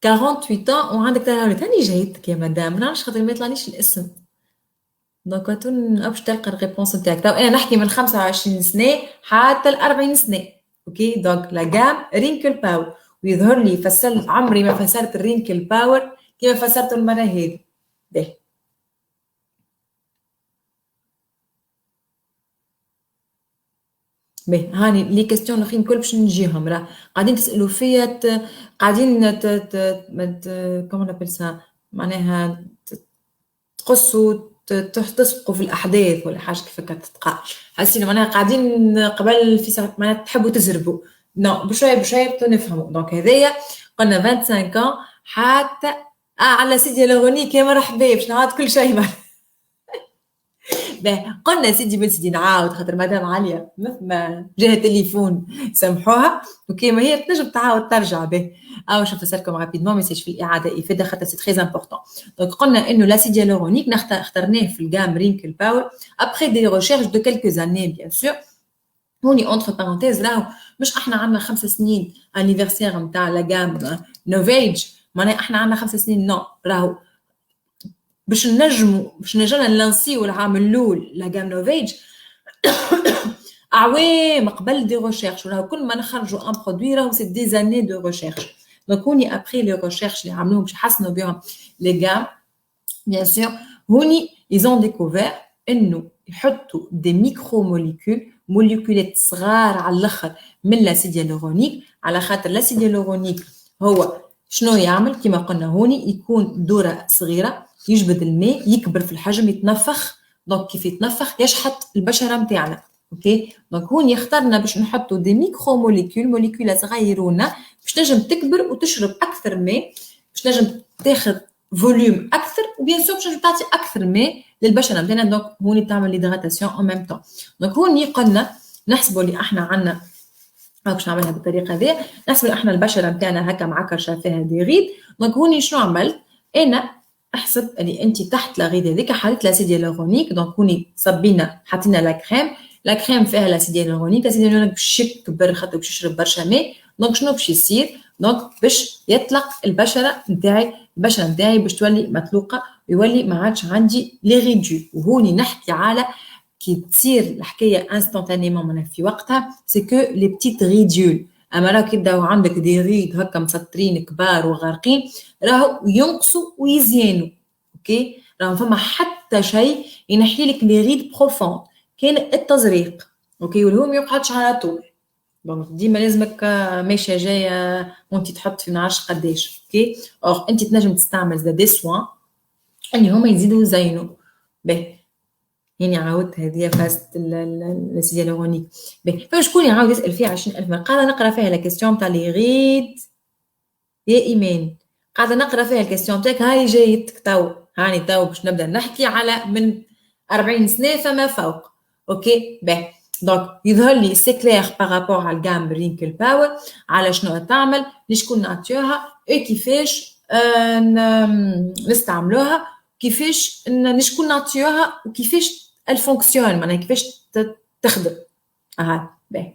48 ans وعندك تهاونات هاني جايتك يا مدام ما نعرفش خاطر ما يطلعنيش الاسم دونك باش تلقى الريبونس نتاعك. تو انا نحكي من 25 سنه حتى ل 40 سنه. اوكي دونك لا جام رينكل باور ويظهر لي فسرت عمري ما فسرت الرينكل باور كيما فسرته المره هذه. باهي باهي هاني لي كيستيون الاخرين الكل باش نجيهم راه قاعدين تسالوا فيا قاعدين كومون نابيل سا معناها تقصوا تسبقوا في الاحداث ولا حاجه كيف تتقال حاسين معناها قاعدين قبل في ساعه معناها تحبوا تزربوا نو بشويه بشويه نفهموا. دونك هذايا قلنا 25 ans حتى على سيدي لاغونيك يا مرحبا باش نعاود كل شيء قلنا سيدي بن سيدي نعاود خاطر مدام عليا ما جاها تليفون سامحوها وكيما هي تنجم تعاود ترجع به او باش نفسركم رابيدمون ميساج في الاعاده افاده خاطر سي تري امبورطون. دونك قلنا انه لاسيد هيالورونيك اخترناه في الجام رينكل باور ابري دي ريشيرش دو كيلكو زاني بيان سور. هوني اونتر بارونتيز راهو مش احنا عندنا 5 سنين انيفرسير نتاع لا جام نوفيج معناها احنا عندنا 5 سنين نو راهو باش نجمنا نلانسيو العام الاول لا جام نوفيج اعوام قبل دي ريشيرش وراهو كل ما نخرجوا ان برودوي راهو سي دي زاني دو ريشيرش. دونك هوني ابري لي ريشيرش اللي عملوهم باش يحسنوا بهم لي جام بيان سور هوني ايزون ديكوفير انه يحطوا دي ميكرو موليكولات صغار على الاخر من لاسيد هيالورونيك على خاطر لاسيد هيالورونيك هو شنو يعمل كما قلنا هوني يكون دوره صغيره يجبد الماء يكبر في الحجم يتنفخ. دونك كيف يتنفخ يشحط البشره نتاعنا. اوكي دونك هون اخترنا باش نحطوا دي ميكرو موليكول صغيرونه باش تنجم تكبر وتشرب اكثر ماء باش تنجم تاخذ فوليوم اكثر وبيان سور باش تعطي اكثر ماء للبشره نتاعنا. دونك هوني تعمل ليدغاتاسيون او ميم طون. دونك هوني قلنا نحسبوا اللي احنا عندنا باش نعملها بالطريقه هذه نحسبوا احنا البشره نتاعنا هكا معكرشه فيها دي غيد. دونك هوني شنو عملت انا احسب اللي انت تحت لا غيد هذيك حطيت لاسيد هيالورونيك. دونك هوني صبينا حطينا لا كريم فيها لاسيد هيالورونيك. لاسيد هيالورونيك باش يكبر خاطر باش يشرب برشا ماء. دونك شنو باش يصير دونك باش يطلق البشره نتاعي باش تولي مطلوقه ويولي ما عادش عندي لي ريدو. وهوني نحكي على كي تصير الحكايه انستانتانيمون من في وقتها سي كو لي بتيت ريديول. اما راك يبداو عندك دي ريد هكا مسطرين كبار وغارقين راهو ينقصوا ويزيانوا. اوكي راهو فما حتى شيء ينحي لك لي ريد بروفوند كان التزريق. اوكي واللي هو ما يقعدش على طول. دونك ديما لازمك ماشيه جايه وانت تحط في نعرفش قداش. اوكي اور انت تنجم تستعمل زاد دي سوان اللي هما يزيدوا يزينوا. باهي يعني عاودت هذه فاست لاسيد هيالورونيك. باهي فشكون يعاود يسال فيها 20000 مرة قاعده نقرا فيها لا كيستيون تاع لي غيد يا ايمان قاعده نقرا فيها الكيستيون تاعك هاي جايتك تو هاني تو باش نبدا نحكي على من 40 سنه فما فوق. اوكي باهي دونك يظهر لي سي كلير بارابور على الجام رينكل باور على شنو تعمل لشكون نعطيوها اي كيفاش نستعملوها كيفاش نشكون نعطيوها وكيفاش الفونكسيون معناها كيفاش تخدم. باهي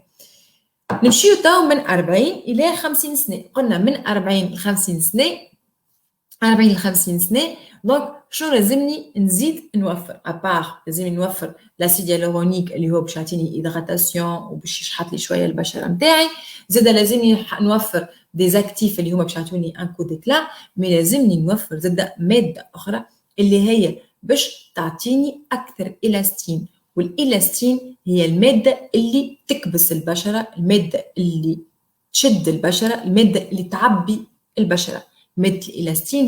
نمشيو تو من 40 إلى 50 سنة. قلنا من 40 ل 50 سنة، 40 ل 50 سنة. دونك شنو لازمني نزيد نوفر؟ ابار لازمني نوفر لاسيد هيالورونيك اللي هو باش يعطيني ايدغاتاسيون وباش يشحط لي شويه البشره نتاعي. زاد لازمني نوفر دي زاكتيف اللي هما باش يعطوني ان كو ديكلا. مي لازمني نوفر زاد ماده اخرى اللي هي باش تعطيني اكثر الاستين. والالاستين هي الماده اللي تكبس البشره، الماده اللي تشد البشره، الماده اللي تعبي البشره. مادة الإلاستين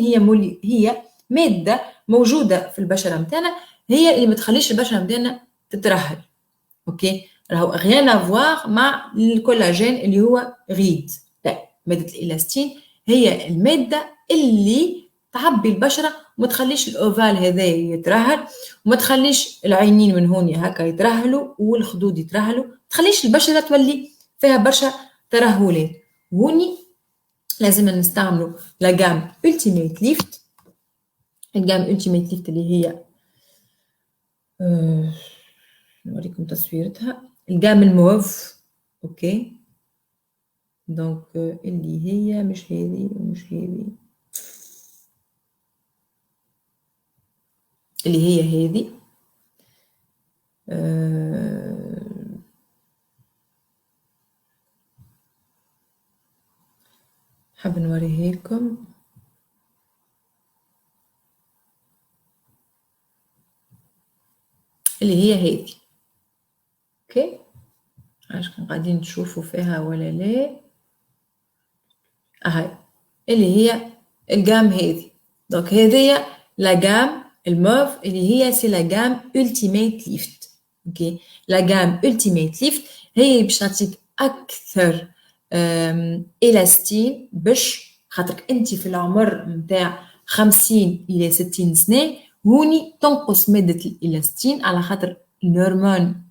هي مادة موجودة في البشرة متاعنا، هي اللي ما تخليش البشرة متاعنا تترهل. اوكي، راهو غيان افواغ مع الكولاجين اللي هو غيد. لا، مادة الإلاستين هي المادة اللي تعبي البشرة وما تخليش الأوفال هذايا يترهل، وما تخليش العينين من هون هكا يترهلوا والخدود يترهلوا، ما تخليش البشرة تولي فيها برشا ترهلات. هوني لازم نستعملوا لا جام التيميت ليفت. الجام التيميت ليفت اللي هي نوريكم تصويرتها، الجام الموف. اوكي، دونك اللي هي مش هذه ومش هذه، اللي هي هذه. حاب نوريها لكم. اللي هي هذه. اوكي، عشان قاعدين تشوفوا فيها ولا لا؟ اهي اللي هي الجام هذه. دونك هذه لا جام الموف اللي هي سي لا جام التيميت ليفت. اوكي، لا جام التيميت ليفت هي باش تعطيك اكثر الاستين، باش خاطرك انت في العمر نتاع 50 الى 60 سنه هوني تنقص ماده الالاستين، على خاطر الهرمون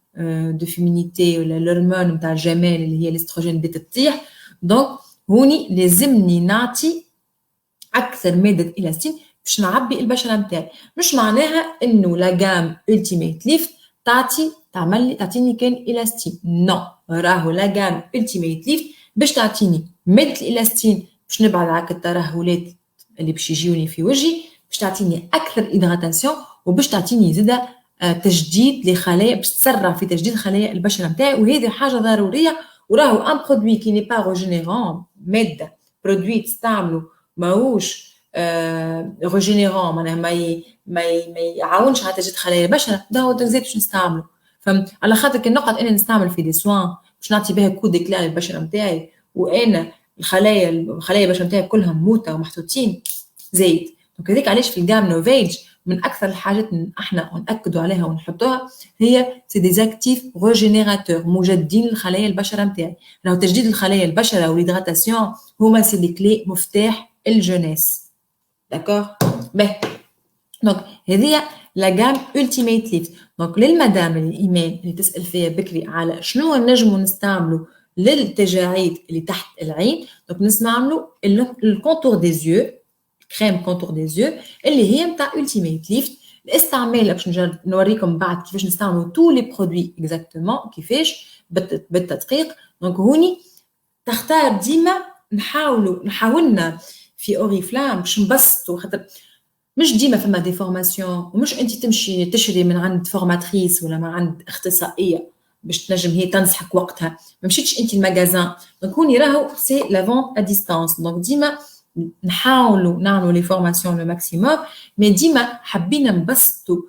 دو فيمينيتي ولا الهرمون نتاع الجمال اللي هي الاستروجين بدات تطيح. دونك هوني لازمني نعطي اكثر ماده الاستين باش نعبي البشره نتاعي. مش معناها انه لا جام التيميت ليفت تعطيني كان الاستين، نو. راهو لا جام التيميت ليفت باش تعطيني ماده الالاستين باش نبعد على الترهلات اللي باش يجيوني في وجهي، باش تعطيني اكثر ايدغاتاسيون، وباش تعطيني زاده تجديد لخلايا، باش تسرع في تجديد خلايا البشره نتاعي. وهذه حاجه ضروريه. وراهو ان برودوي كي ني با روجينيرون، ماده برودوي تستعملوا ماهوش روجينيرون، معناها ما يعاونش على تجديد خلايا البشره، ده هو زيت باش نستعمله. فهمت؟ على خاطر كي نقعد انا نستعمل في دي سوان باش نعطي بها كود ديكلار للبشره نتاعي، وانا خلايا البشره نتاعي كلهم موته ومحطوطين زيت. دونك هذيك علاش في الجام نوفيج من اكثر الحاجات احنا ناكدوا عليها ونحطوها هي سي دي زاكتيف روجينيراتور، مجددين الخلايا البشره نتاعي. راهو تجديد الخلايا البشره والهيدراتاسيون هما سي لي كلي مفتاح الجونيس. داكور باهي. دونك هذه لا جام التيميت ليفت. دونك للمدام الايمان اللي تسال فيها بكري على شنو نجموا نستعملوا للتجاعيد اللي تحت العين، دونك نستعملوا الكونتور دي زيو، كريم كونتور دي زيو اللي هي نتاع التيميت ليفت. الاستعمال باش نوريكم بعد كيفاش نستعملوا تو لي برودوي اكزاكتومون كيفاش بالتدقيق. دونك هوني تختار ديما نحاولنا في اوريفلام باش نبسطوا، خاطر مش ديما فما دي فورماسيون، ومش انت تمشي تشري من عند فورماتريس ولا من عند اختصائيه باش تنجم هي تنصحك وقتها. ما مشيتش انت المغازان. دونك هوني راهو سي لا فونت ا ديستانس. دونك ديما نحاولوا نعملوا لي فورماسيون لو ماكسيموم، مي ديما حبينا نبسطوا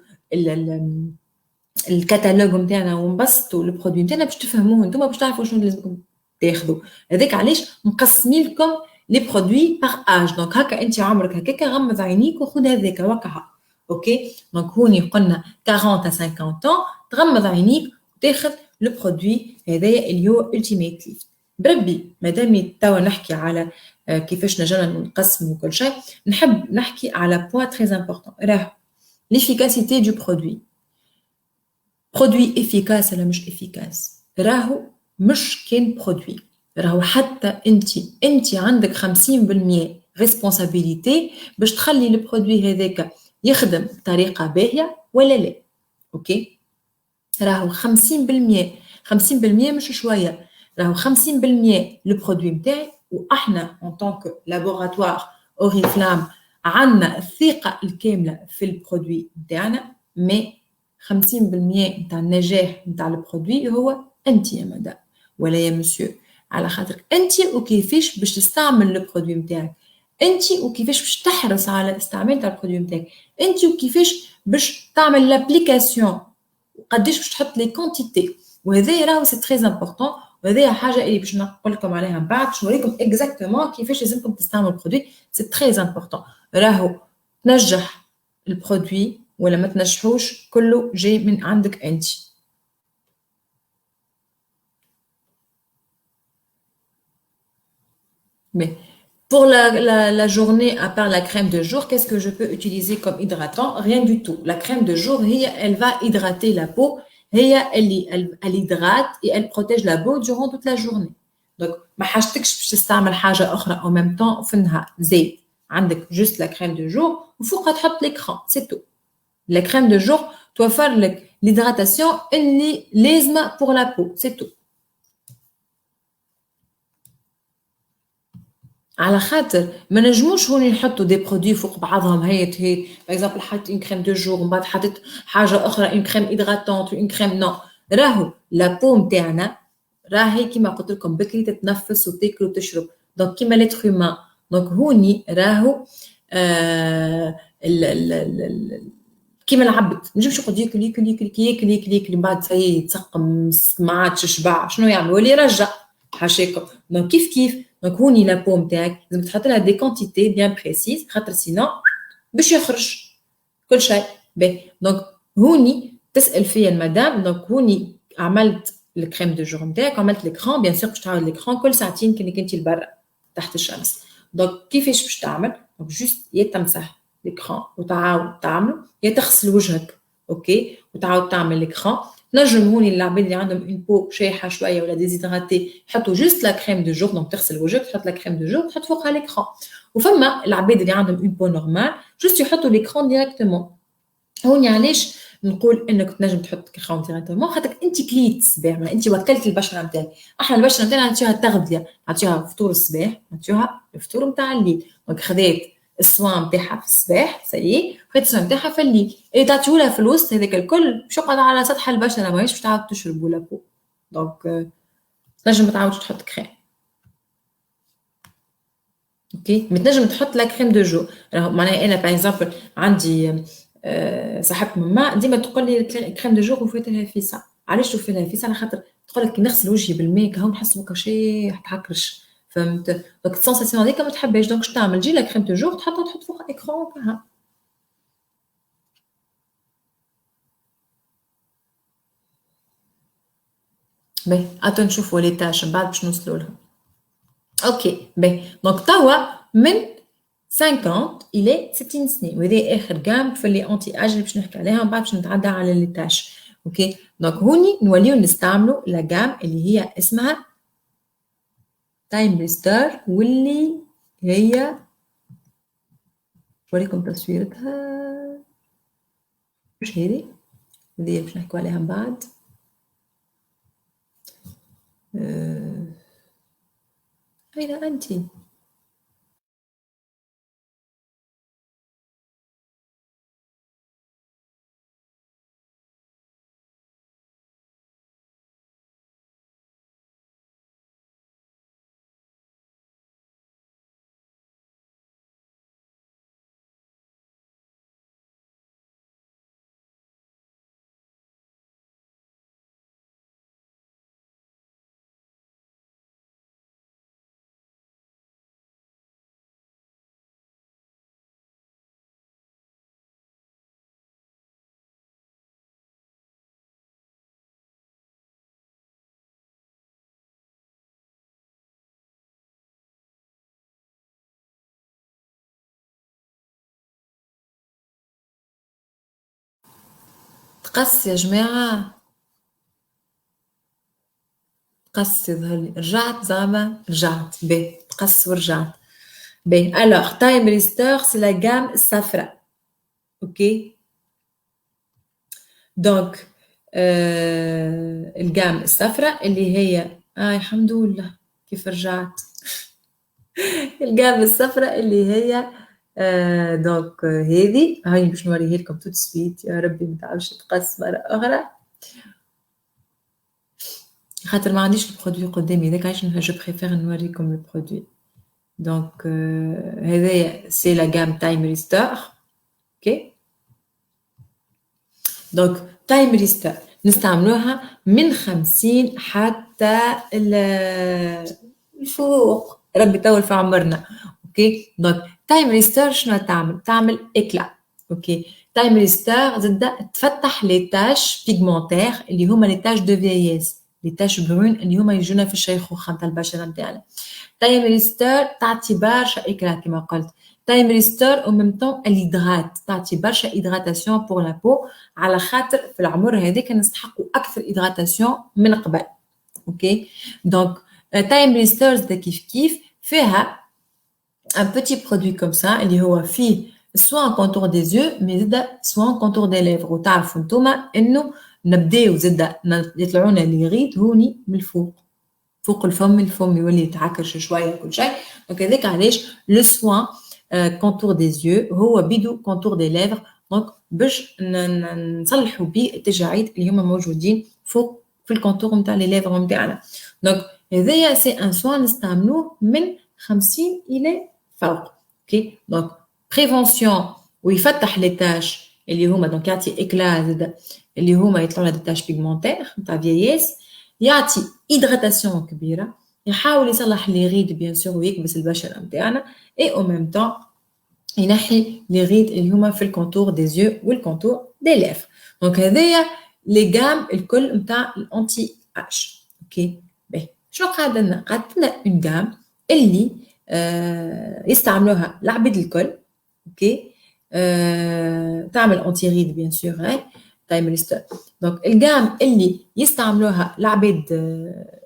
الكتالوج نتاعنا ونبسطوا البرودوي نتاعنا باش تفهموه انتم، باش تعرفوا شنو لازمكم تاخذوا. هذاك علاش مقسمين لكم لي برودوي باغ اج. دونك هكا انت عمرك هكاك غمض عينيك وخذ هذاك وقعها. اوكي، دونك هوني قلنا 40 à 50 ans تغمض عينيك وتاخذ لو برودوي هذايا اللي هو التيميت ليفت. بربي مادامي توا نحكي على كيفاش نجمنا نقسم وكل شيء، نحب نحكي على بوين تري امبورطون. راه ليفيكاسيتي دو برودوي. برودوي افيكاس ولا مش افيكاس، راهو مش كان برودوي، راهو حتى انت عندك 50% ريسبونسابيلتي باش تخلي البرودوي هذاك يخدم بطريقه باهيه ولا لا. اوكي، راهو 50% 50% مش شويه، راهو 50% البرودوي نتاعي، واحنا en tant que laboratoire اوريفلام عندنا الثقه الكامله في البرودوي نتاعنا. مي 50% نتاع النجاح نتاع البرودوي هو انت يا مدام ولا يا مسيو، على خاطر انت وكيفاش باش تستعمل البرودوي نتاعك، انت وكيفاش باش تحرص على استعمال تاع البرودوي نتاعك، انت وكيفاش باش تعمل لابليكاسيون، وقداش باش تحط لي كونتيتي. وهذا راهو سي تري امبورطون، وهذه حاجه اللي باش نقول لكم عليها من بعد، باش نوريكم اكزاكتومون كيفاش لازمكم تستعملوا البرودوي. سي تري امبورطون. راهو تنجح البرودوي ولا ما تنجحوش كله جاي من عندك انت. Mais pour la journée, à part la crème de jour, qu'est-ce que je peux utiliser comme hydratant? Rien du tout. La crème de jour, elle va hydrater la peau. Elle hydrate et elle protège la peau durant toute la journée. Donc, ما حاجتكش باش تستعمل حاجة أخرى en même temps في النهار. زيت. عندك juste la crème de jour وفوقها تحط l'écran. C'est tout. La crème de jour توفر لك l'hydratation اللي لازمة pour la peau. C'est tout. على خاطر ما نجموش هوني نحطوا دي برودوي فوق بعضهم، هي باغ اكزومبل حطيت اون كريم دو جور ومن بعد حطيت حاجه اخرى اون كريم هيدراتونت اون كريم نو. راهو لا بو نتاعنا راهي كيما قلت لكم بكري تتنفس وتاكل وتشرب، دونك كيما ليتر هيومان. دونك هوني راهو كيما العبد ما نجمش يقعد ياكل ياكل ياكل ياكل ياكل ياكل من بعد سي يتسقم ما عادش شبع، شنو يعمل؟ ولي يرجع حاشاكم. دونك كيف دونك هوني لا بو نتاعك لازم تحط لها دي كونتيتي بيان بريسيز، خاطر سينو باش يخرج كل شيء. باهي دونك هوني تسال فيا المدام، دونك هوني عملت الكريم دو جور نتاعك، عملت ليكران بيان سور باش تعاود ليكران كل ساعتين كانك انت لبرا تحت الشمس. دونك كيفاش باش تعمل؟ دونك جوست يا تمسح ليكران وتعاود تعمله، يا تغسل وجهك اوكي وتعاود تعمل ليكران. نجم هوني العباد اللي عندهم اون بو شايحه شويه ولا ديزيدراتي يحطوا جوست لا كريم دو جور، دونك تغسل وجهك تحط لا كريم دو جور تحط فوقها ليكران. وفما العباد اللي عندهم اون بو نورمال جوست يحطوا ليكران ديريكتومون. هوني علاش نقول انك تنجم تحط كريم ديريكتومون؟ خاطر انت كليت الصباح، انت وكلت البشره نتاعك. احنا البشره نتاعنا نعطيوها تغذيه، نعطيوها فطور الصباح، نعطيوها الفطور نتاع الليل. دونك خذيت السوان نتاعها في الصباح سي، خذيت السوان نتاعها في الليل، اللي تعطيولها في الوسط هذاك الكل باش يقعد على سطح البشره، ماهيش باش تعاود تشرب ولا بو. دونك تنجم ما تعاودش تحط كريم اوكي، ما تنجم تحط لا كريم دو جو. معناها انا باغ اكزومبل عندي صاحبت ماما ديما تقول لي كريم دو جور وفيت لها فيسا. علاش توفي لها فيسا؟ على خاطر تقول لك نغسل وجهي بالماء كهو نحس بكا شي تحكرش، فهمت؟ دونك السونساسيون هذيك ما تحبهاش، دونك تعمل تجي لا كريم دو جور تحطها تحط فوقها اكرون كها. باهي اتو نشوفوا لي تاش من بعد باش نوصلوا لهم. اوكي باهي دونك توا من 50 الى 60 سنه، وهذه اخر جام في اللي انتي اج اللي باش نحكي عليها، من بعد باش نتعدى على لي تاش. اوكي دونك هوني نوليو نستعملوا لا جام اللي هي اسمها تايم ريستار، واللي هي نوريكم تصويرتها. مش هذه باش نحكوا عليها من بعد. أين أنتِ؟ تقص يا جماعة، تقص يظهر لي. رجعت زعما رجعت باهي تقص ورجعت باهي. ألوغ تايم ريستور سي لا جام الصفراء أوكي. دونك الجام الصفراء اللي هي الحمد لله كيف رجعت. القاب الصفراء اللي هي دونك هذه هاي باش نوريها لكم توت سويت. يا ربي ما تعاودش تقص مرة أخرى خاطر ما عنديش البرودوي قدامي، هذاك علاش جو بريفير نوريكم البرودوي. دونك هذايا سي لا جام تايم ريستور. اوكي دونك تايم ريستور نستعملوها من 50 حتى الفوق، ربي يطول في عمرنا. اوكي دونك تايم ريستور شنو تعمل؟ تعمل اكلا. اوكي تايم ريستور زاد تفتح لي تاش بيغمونتير اللي هما لي تاش دو فييس، لي تاش برون اللي هما يجونا في الشيخوخه نتاع البشره نتاعنا. تايم ريستور تعطي برشا اكلا كما قلت. تايم ريستور او ميم طون الهيدرات، تعطي برشا هيدراتاسيون بور لا بو، على خاطر في العمر هذاك نستحقوا اكثر هيدراتاسيون من قبل. اوكي دونك تايم ريستور كيف كيف فيها un petit produit comme ça اللي هو فيه soit un contour des yeux mais زاد soit un contour des lèvres. وتعرفوا نتوما انه نبداو زاد يطلعونا لي غيد هوني من الفوق، فوق الفم يولي يتعكرش شويه كل شيء. دونك هذاك علاش لو سوان كونتور دي زيو هو بيدو كونتور دي ليفر، دونك باش نصلحوا بيه التجاعيد اللي هما موجودين فوق في الكونتور نتاع لي ليفر نتاعنا. دونك هذايا سي ان سوان نستعملوه من 50 الى فوق. اوكي دونك بريفونسيون ويفتح لي تاش اللي هما دونك يعطي اكلا اللي هما يطلعوا لنا دي تاش بيغمونتير نتاع فييس، يعطي هيدراتاسيون كبيره، يحاول يصلح لي غيد بيان سور ويكبس البشره نتاعنا، اي او ميم طون ينحي لي غيد اللي هما في الكونتور دي زيو والكونتور دي ليف. دونك هذايا لي جام الكل نتاع الانتي اش. اوكي باهي شنو قاعد لنا؟ قاعد لنا اون جام اللي يستعملوها العباد الكل. اوكي تعمل انتي ريد بيان سور هاي تايم ريستور. دونك الجام اللي يستعملوها العباد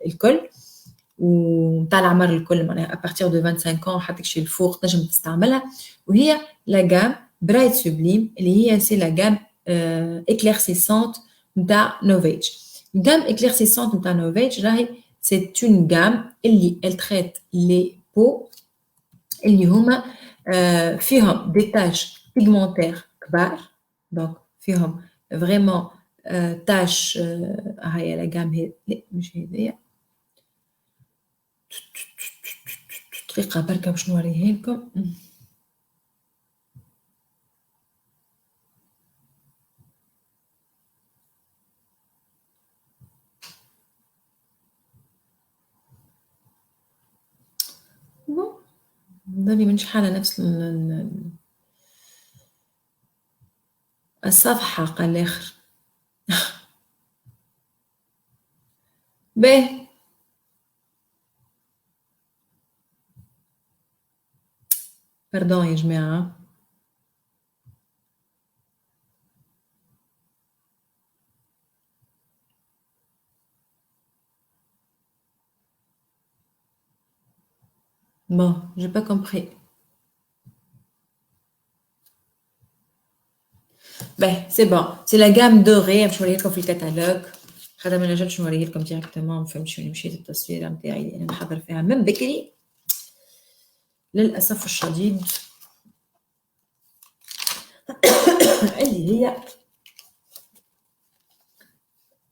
الكل وتاع العمر الكل معناها ابارتير دو 25 ans حتى كشي الفوق تنجم تستعملها، وهي لا جام برايت سوبليم اللي هي سي لا جام اكليرسيسونت نتاع نوفيج. جام اكليرسيسونت نتاع نوفيج راهي سي اون جام اللي التريت لي بو اللي هما فيهم دي تاش بيغمونتير كبار، دونك فيهم فريمون تاش هاي لا جام هي لا مش هذيا دقيقة بركة باش نوريها لكم. نظني منش حالة نفس الصفحة قال الآخر. باهي باردون يا جماعة. Bon, j'ai pas compris. Ben, c'est bon. C'est la gamme dorée. باش نوريها لكم في الكتالوج خاطر ما نجمش نوريها لكم ديريكتومون، ما فهمتش وين مشيت التصويره نتاعي اللي انا نحضر فيها من بكري للاسف الشديد. اللي هي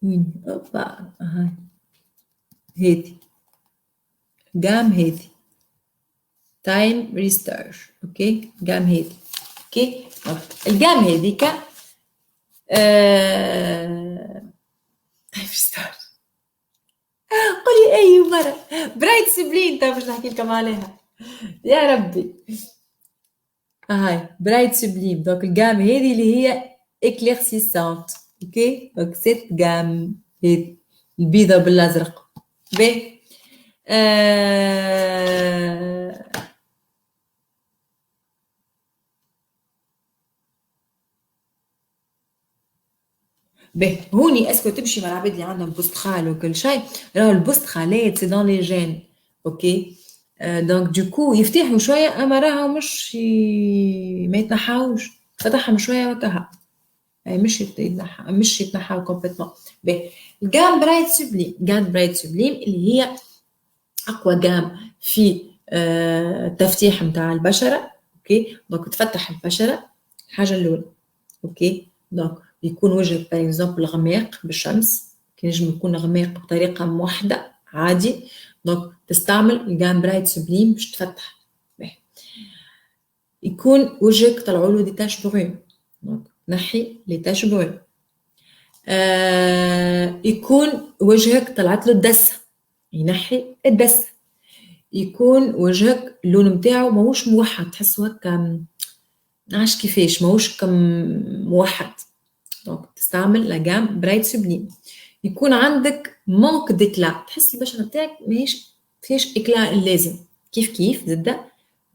وين اوبا هاي هذي جام هذي تايم ريستور. اوكي جام هذي. اوكي الجام هذيك تايم ريستور قولي اي مره برايت سبلين باش نحكي لكم عليها يا ربي. هاي برايت سبليم. دونك الجام هذه اللي هي اكليرسيسونت. اوكي دونك سيت جام هذه البيضه بالازرق. باهي باهي هوني اسكو تمشي مع العباد اللي عندهم بوستخال وكل شيء، راهو البوستخالات سي دون لي جين. اوكي دونك دوكو يفتحوا شويه اما راهو مش ما يتنحاوش، فتحهم شويه وكها مش يتنحى كومبليتمون. الجام برايت سوبليم اللي هي اقوى جام في التفتيح نتاع البشره. اوكي دونك تفتح البشره الحاجه الاولى. اوكي دونك يكون وجهك باغ اكزومبل غماق بالشمس، كينجم يكون غماق بطريقه موحده عادي، دونك تستعمل الجام برايت سوبليم باش تفتح. يكون وجهك طلعوا له دي تاش بروين، دونك نحي لي تاش بروين. يكون وجهك طلعت له الدسه، ينحي الدسه. يكون وجهك اللون نتاعو ماهوش موحد، تحسوا هكا نعرفش كيفاش ماهوش كم موحد، دونك تستعمل لا جام برايت سوبليم. يكون عندك مونك ديكلا، تحس البشره نتاعك ماهيش فيهاش اكلا اللازم، كيف زبده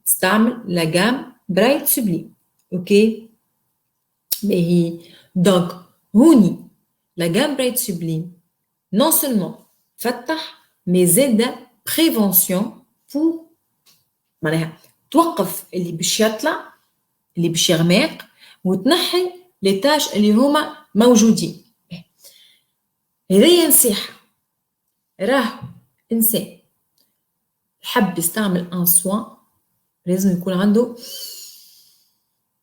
تستعمل لا جام برايت سوبليم. اوكي باهي دونك هوني لا جام برايت سوبليم نون سولمون تفتح مي زاده بريفونسيون بور معناها توقف اللي باش يطلع اللي باش يغماق وتنحي لي تاش اللي هما موجودين. هذه نصيحة، راه إنسان حب يستعمل ان سوان لازم يكون عنده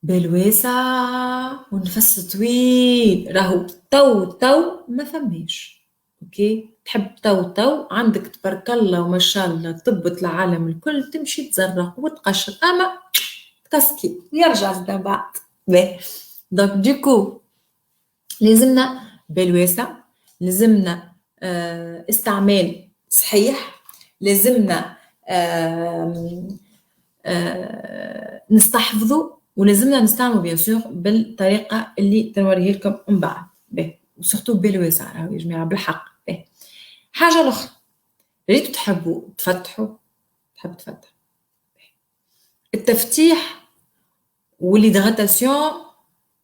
بال واسع ونفس طويل، راهو تو ما فماش. اوكي تحب تو عندك تبارك الله وما شاء الله طبة العالم الكل تمشي تزرق وتقشر، اما تكسكي يرجع زاد بعد. دونك ديكو لازمنا بال واسع، لازمنا استعمال صحيح، لازمنا نستحفظوا، ولازمنا نستعملوا بيان سور بالطريقه اللي تنوريه لكم من بعد. وسورتو بالواسع راهو يا جماعه بالحق. حاجه اخرى ريتو تحبوا تفتحوا، تحب تفتح التفتيح والإدغاتاسيون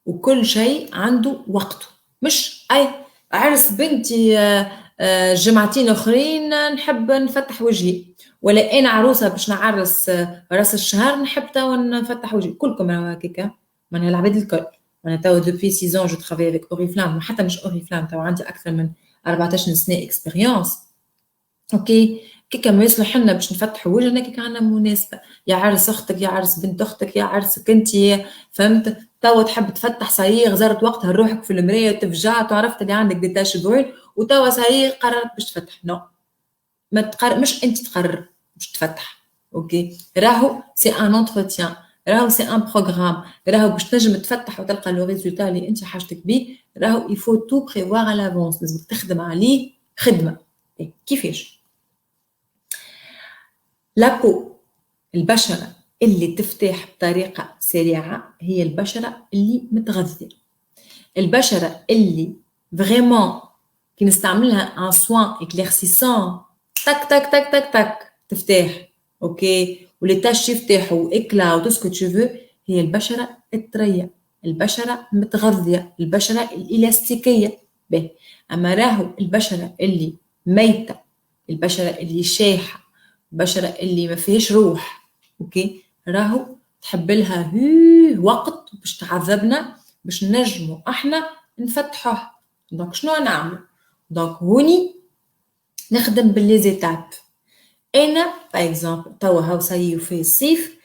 وكل شيء عنده وقته، مش أي عرس بنتي جمعتين أخرين نحب نفتح وجهي، ولا أنا عروسة باش نعرس راس الشهر نحب توا نفتح وجهي. كلكم راهو هكاكا، معناها العباد الكل. أنا توا دوبي 6 ans جو ترافاي افيك أوريفلام، حتى مش أوريفلام توا عندي أكثر من 14 سنة إكسبيريونس. اوكي كيكا ما يصلح لنا باش نفتحوا وجهنا كيكا عندنا مناسبه، يا عرس اختك يا عرس بنت اختك يا عرسك انت، فهمت؟ توا تحب تفتح صايغ غزرت وقتها روحك في المرايه وتفجعت وعرفت اللي عندك دي تاش بروين وتوا صايغ قررت باش تفتح. نو ما تقرر، مش انت تقرر باش تفتح. اوكي راهو سي ان انتروتيان، راهو سي ان بروغرام، راهو باش تنجم تفتح وتلقى لو ريزولتا اللي انت حاجتك بيه، راهو يفو تو بريفوار على لافونس، لازم تخدم عليه خدمه. كيفاش؟ لابو البشرة اللي تفتح بطريقة سريعة هي البشرة اللي متغذية. البشرة اللي فريمون كي نستعملها ان سوان اكليرسيسون تك تك تك تك تك تفتح اوكي ولي تاش يفتحوا اكلا وتسكو تشوفو، هي البشرة الطرية، البشرة متغذية، البشرة الإلاستيكية. به أما راهو البشرة اللي ميتة، البشرة اللي شايحة، البشرة اللي ما فيهاش روح، اوكي راهو تحب لها وقت باش تعذبنا باش نجموا احنا نفتحوه. دونك شنو نعمل؟ دونك هوني نخدم بالليزيتاب. انا باغ اكزومبل توا هاو ساي في الصيف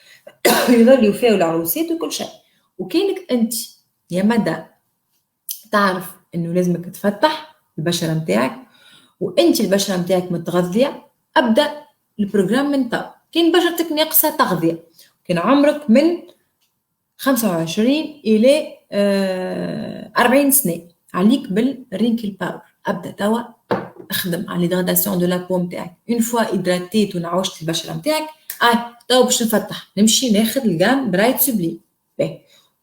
يظل يوفيو العروسات وكل شيء، وكانك انت يا مدى تعرف انه لازمك تفتح البشره نتاعك وانت البشره نتاعك متغذيه، ابدا البروجرام من توا. كان بشرتك ناقصه تغذيه، كان عمرك من 25 الى 40 سنه، عليك بالرينكل باور. ابدا توا اخدم على ليدغاداسيون دو لا بو نتاعك. اون فوا ادراتيت ونعوشت البشره نتاعك توا باش نفتح نمشي ناخذ الجام برايت سوبليم.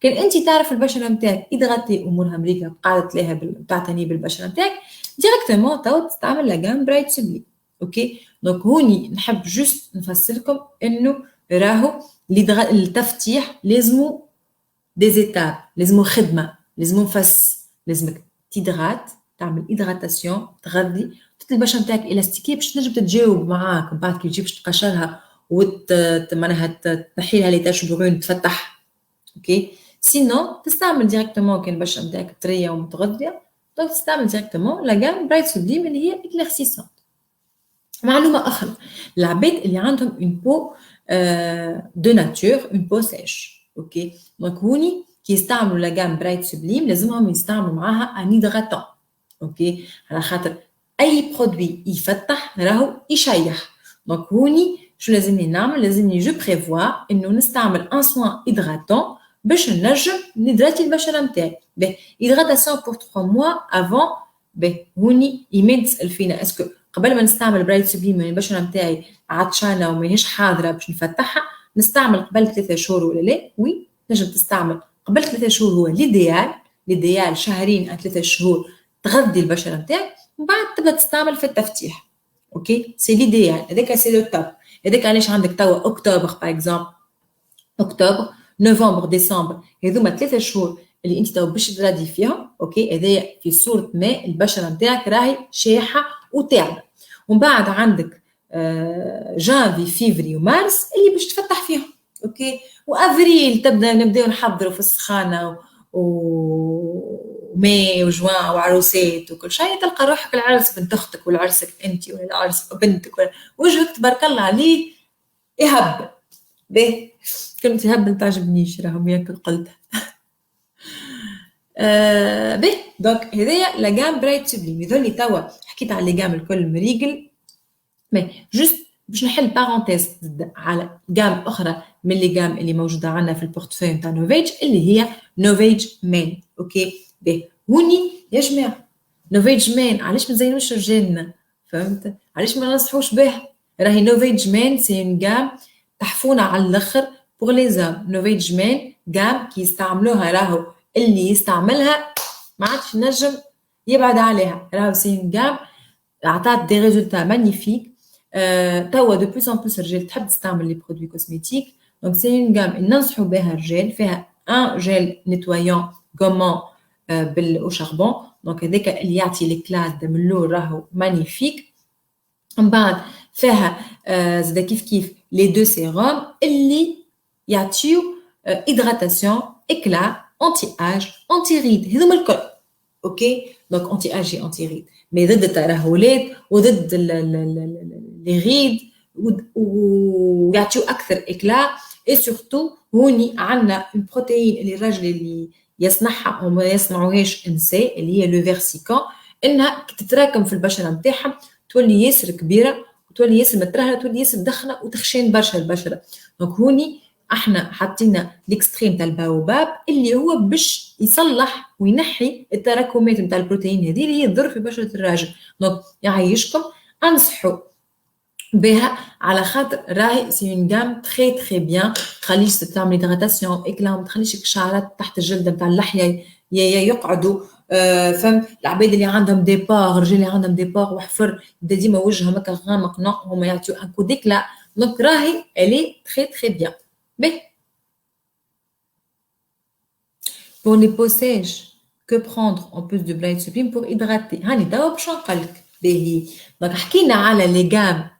كان انت تعرف البشره نتاعك ادغاتي امورها مليكه قاعده تلاها تعتني بالبشره نتاعك ديريكتومون توا تستعمل لا جام برايت سوبليم. اوكي دونك هوني نحب جوست نفسرلكم انه راهو التفتيح لازمو دي زيتاب، لازمو خدمه، لازمو نفس، لازمك تيدغات تعمل ادغاتاسيون تغذي تطلي البشره نتاعك الاستيكيه باش تنجم تتجاوب معاك من بعد كي تجي باش تقشرها معناها تنحي لها لي تاش بغون تفتح. اوكي sinon تستعمل ديريكتومون كان البشره نتاعك طريه ومتغذيه دونك تستعمل ديريكتومون لا جام برايت سوبليم اللي هي اكليرسيسون. معلومه اخرى، العباد اللي عندهم اون بو دو ناتور اون بو سيش اوكي دونك هوني كي يستعملوا لا جام برايت سوبليم لازمهم يستعملوا معاها ان هيدراتون اوكي على خاطر اي برودوي يفتح راهو يشيح. دونك هوني شو لازمني نعمل؟ لازمني جو بريفوا انه نستعمل ان سوان هيدراتون باش نجم ندراتي البشره نتاعي. باهي هيدراتاسيون بور 3 موا افون. باهي هوني ايمان تسال فينا اسكو قبل ما نستعمل برايت سوبليم البشره نتاعي عطشانه وماهيش حاضره باش نفتحها نستعمل قبل 3 شهور ولا لا؟ وي تنجم تستعمل قبل 3 شهور هو ليديال شهرين أو 3 شهور تغذي البشره نتاعك ومن بعد تبدا تستعمل في التفتيح. اوكي سي ليديال هذاك سي لو توب. هذاك علاش عندك توا اكتوبر باغ اكزومبل اكتوبر نوفمبر ديسمبر هذوما 3 شهور اللي انت تو باش تغادي فيهم اوكي هذايا في صوره ما البشره نتاعك راهي شاحه وتعبه. ومن بعد عندك جانفي فيفري ومارس اللي باش تفتح فيهم اوكي وافريل نبداو نحضروا في السخانه وماي وجوان وعروسات وكل شيء تلقى روحك العرس بنت اختك ولا عرسك انت ولا العرس بنتك ولا وجهك تبارك الله عليه يهبل. باهي كلمة يهبل تعجبنيش راهم ياك قلتها. باهي دونك هذايا لا جام برايت سوبليم يظل توا حكيت على لي جام الكل مريقل. مي جوست باش نحل بارونتيز على جام اخرى من لي جام اللي موجوده عندنا في البورتفوي نتاع نوفيج اللي هي نوفيج مان اوكي. باهي هوني يا جماعه نوفيج مان علاش ما نزينوش رجالنا؟ فهمت علاش ما ننصحوش به؟ راهي نوفيج مان سي اون جام تحفونه على الاخر بور لي زام. نوفيج مان جام كي يستعملوها راهو اللي يستعملها ما عادش نجم يبعد عليها. راهو سي اون جام عطات دي ريزولتا مانيفيك. توا دو بلوس ان بلوس الرجال تحب تستعمل لي برودوي كوزميتيك دونك سي اون جام ننصحوا بها الرجال فيها ان جيل نيتوايون غومون او شاربون دونك هذاك اللي يعطي ليكلاس من اللون راهو مانيفيك. من بعد فيها زاد كيف لي دو سيروم اللي يعطيو هيدراتاسيون اكلا انتي اج انتي ريد هذوما الكل اوكي دونك انتي اج انتي ريد مي ضد الترهلات وضد لي ريد ويعطيو اكثر اكلا. اي سورتو هوني عندنا البروتين اللي الراجل اللي يصنعها وما يصنعوهاش انساء اللي هي لو فيرسيكون انها تتراكم في البشره نتاعهم تولي ياسر كبيره وتولي ياسر مترهله تولي ياسر دخنه وتخشين برشا البشره. دونك هوني احنا حطينا الاكستريم تاع الباوباب اللي هو باش يصلح وينحي التراكمات نتاع البروتين هذه اللي هي تضر في بشره الراجل. دونك يعيشكم انصحوا بها على خاطر راهي سي اون جام تري تري بيان تخليش تعمل هيدراتاسيون اكلا ما تخليش الشعرات تحت الجلد نتاع اللحيه يقعدوا. فهم العباد اللي عندهم ديبار الرجال اللي عندهم ديبار وحفر يبدا ديما وجههم هكا غامق نو هما يعطيو ان كو ديكلا دونك راهي الي تري تري بيان. باهي pour les peaux sèches que prendre en plus de Bright Supreme pour hydrater هاني توا باش نقلك. باهي دونك حكينا على لي جام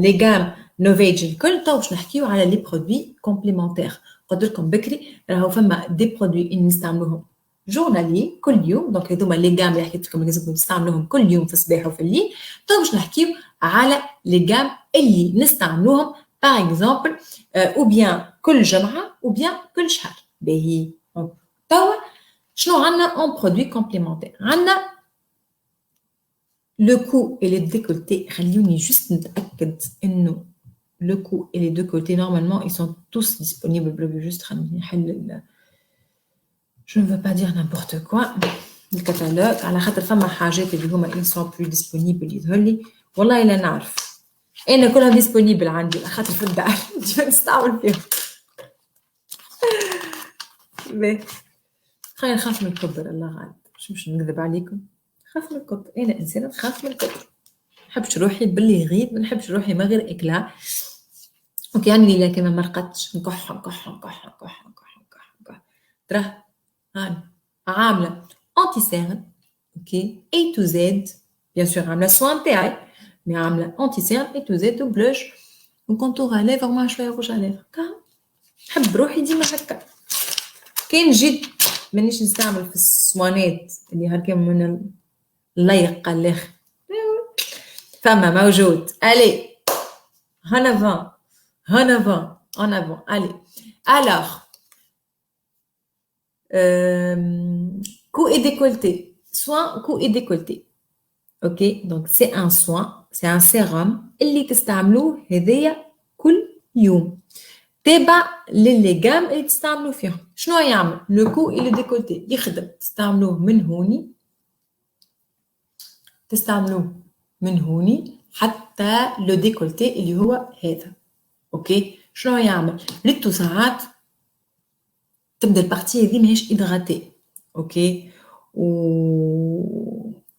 لي جام نوفيج الكل تو باش نحكيو على لي برودوي كومبليمونتير. قلت لكم بكري راهو فما دي برودوي اللي نستعملوهم جورنالي كل يوم دونك هذوما لي جام اللي حكيت لكم لازمكم تستعملوهم كل يوم في الصباح وفي الليل. تو باش نحكيو على لي جام اللي نستعملوهم باغ اكزومبل او بيان كل جمعه او بيان كل شهر. باهي توا شنو عندنا اون برودوي كومبليمونتير؟ عندنا le cou et les décolletés, خليوني juste نتأكد إنه le cou et les décolletés normalement ils sont tous disponibles. juste خليني نحل je ne veux pas dire n'importe quoi الكتالوج على خاطر فما حاجات اللي هما ils sont plus disponibles يظهر لي والله لا نعرف أنا كلهم disponible عندي على خاطر في الدار نستعمل فيهم. خلينا نخاف من الكبر الله غالب مش نكذب عليكم خاف من الكبر. انا انسانه تخاف من الكبر نحبش روحي باللي يغيب ما نحبش روحي ما غير اكلا اوكي يعني لا كما ما رقدتش نكح نكح نكح نكح نكح نكح نكح ترى هاني عامله انتي سيرن اوكي اي تو زد بيان سور عامله سوان تاعي مي عامله انتي سيرن اي تو زد وبلوش وكونتور على ليفر مع شويه روج على ليفر نحب روحي ديما هكا. كان جيت مانيش نستعمل في الصوانات اللي هكا من الليق الاخر، فما موجود. الي en avant, en avant, en avant. Allez. Alors, cou et décolleté. Soin, cou et décolleté. Ok, donc c'est un soin, c'est un sérum اللي تستعملوه هذايا كل يوم. تابع للجام اللي تستعملوا فيهم. شنو يعمل؟ لو كو et le décolleté يخدم. تستعملوه من هوني. تستعملوه من هوني حتى لو ديكولتي اللي هو هذا. اوكي، شنو يعمل؟ ريتو ساعات تبدا البارتي هذه ماهيش ادغاتي. اوكي،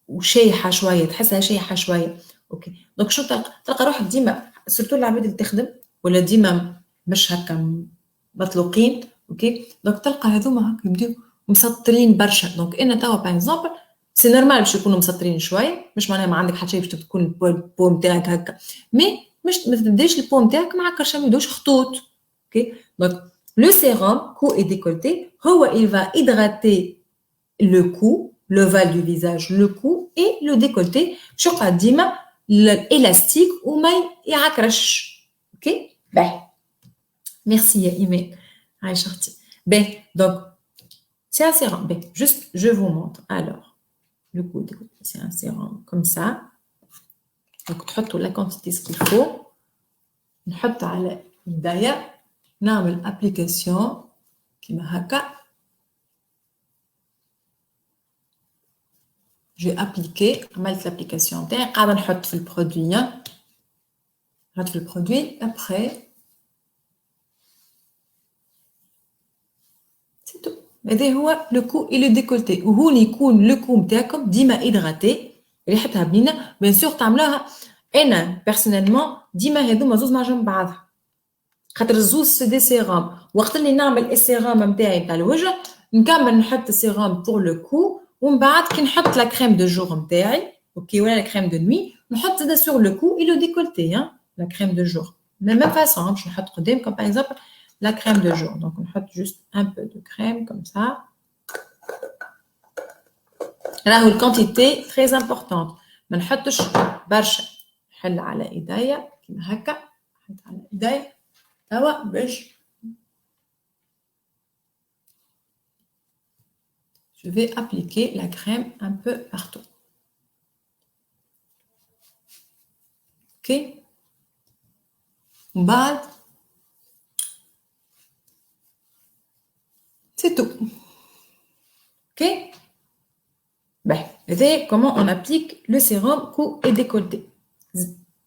وشايحه شويه، تحسها شايحه شويه. اوكي، دونك شو تلقى روحك ديما سورتو العباد اللي تخدم ولا ديما مش هكا مطلوقين. اوكي، دونك تلقى هذوما هكا يبداو مسطرين برشا. دونك انا توا باغ اكزومبل سي نورمال باش يكونوا مسطرين شويه، مش معناها ما عندك حتى شيء باش تكون البو نتاعك هكا، مي مش ما تبداش البو نتاعك مع كرشه ما يدوش خطوط. اوكي، دونك لو سيروم كو اي ديكولتي هو il va hydrater le cou, l'ovale du visage, le cou et le décolleté باش يقعد ديما الاستيك وما يعكرش. اوكي باهي، ميرسي يا ايمان عايشه اختي. باهي دونك c'est un sérum. Ben, juste, je vous montre. Alors, le coup, c'est un sérum comme ça. Donc, تحطوا la quantité ce qu'il faut. نحط على يديا، نعمل application كيما هكا. J'ai appliqué, عملت l'application تاعي، قاعدة نحط في البرودوي. نحط في البرودوي. Après, c'est tout. هذا هو لو كو اي لو ديكولتي، وهو اللي يكون لو كو نتاعكم ديما ادغاتي، ريحتها بنينه. بيان سور تعملوها. انا بيرسونيلمون ديما هذوما زوز مع جنب بعضها، خاطر الزوز سي دي سيرام. وقت اللي نعمل السيرام نتاعي نتاع الوجه نكمل نحط السيرام بور لو كو، ومن بعد كي نحط لا كريم دو جور نتاعي اوكي ولا لا كريم دو نوي نحط زاده سور لو كو اي لو ديكولتي. لا كريم دو جور من ميم فاسون باش نحط قدامكم باغ اكزومبل la crème de jour. Donc, on met juste un peu de crème comme ça. Là, une quantité très importante. ما نحطش برشا. نحل على ايديا كيما هكا. نحط على ايديا توا باش je vais appliquer la crème un peu partout. Ok. ومن بعد c'est tout. Ok. Ben, c'est comment on applique le sérum cou et décolleté.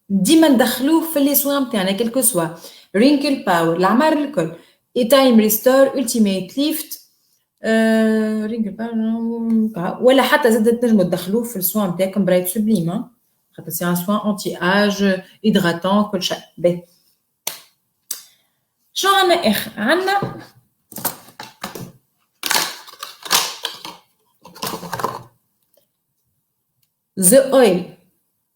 ديما ندخلوه في لي سوان نتاعنا quel que soit wrinkle power العمر الكل et time restore ultimate lift wrinkle power ولا حتى زاد تنجموا تدخلوه في السوان نتاعكم برايت سوبليم خاطر سي ان سوان انتي اج هيدراتون كل شيء. باهي شو عندنا اخر؟ عندنا the oil.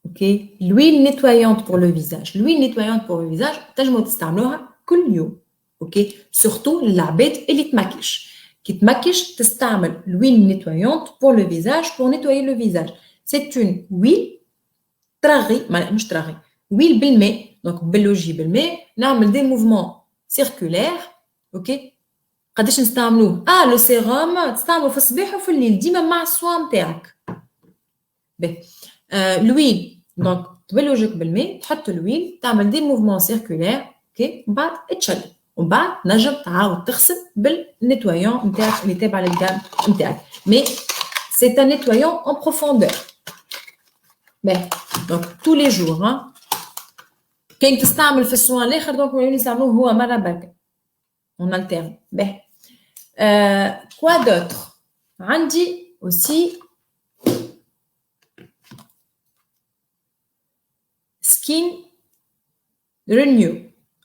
ok, l'huile nettoyante pour le visage. L'huile nettoyante pour le visage تنجموا تستعملوها كل يوم. ok, surtout العباد اللي تمكش. كي تمكش تستعمل l'huile nettoyante pour le visage pour nettoyer le visage. c'est une huile ترغي مش ترغي huile بالماء. donc باللوجي بالماء نعمل des mouvements circulaires. ok, قداش نستعملوه؟ لو سيروم تستعملوه في الصباح وفي الليل ديما مع السوان نتاعك. باهي l'huile دونك تبلوجك بالماء تحط الويل تعمل دي موفمون سيركولير. اوكي من بعد تشل ومن بعد نجم تعاود تغسل بالنيتوايون نتاعك اللي تابع للجام نتاعك. مي سي ان نيتوايون اون بروفوندور. باهي دونك تو لي جور. كاين تستعمل في السوان الاخر دونك اللي نستعملوه هو مره برك اون التيرن. باهي كوا دوتر عندي اوسي skin renew.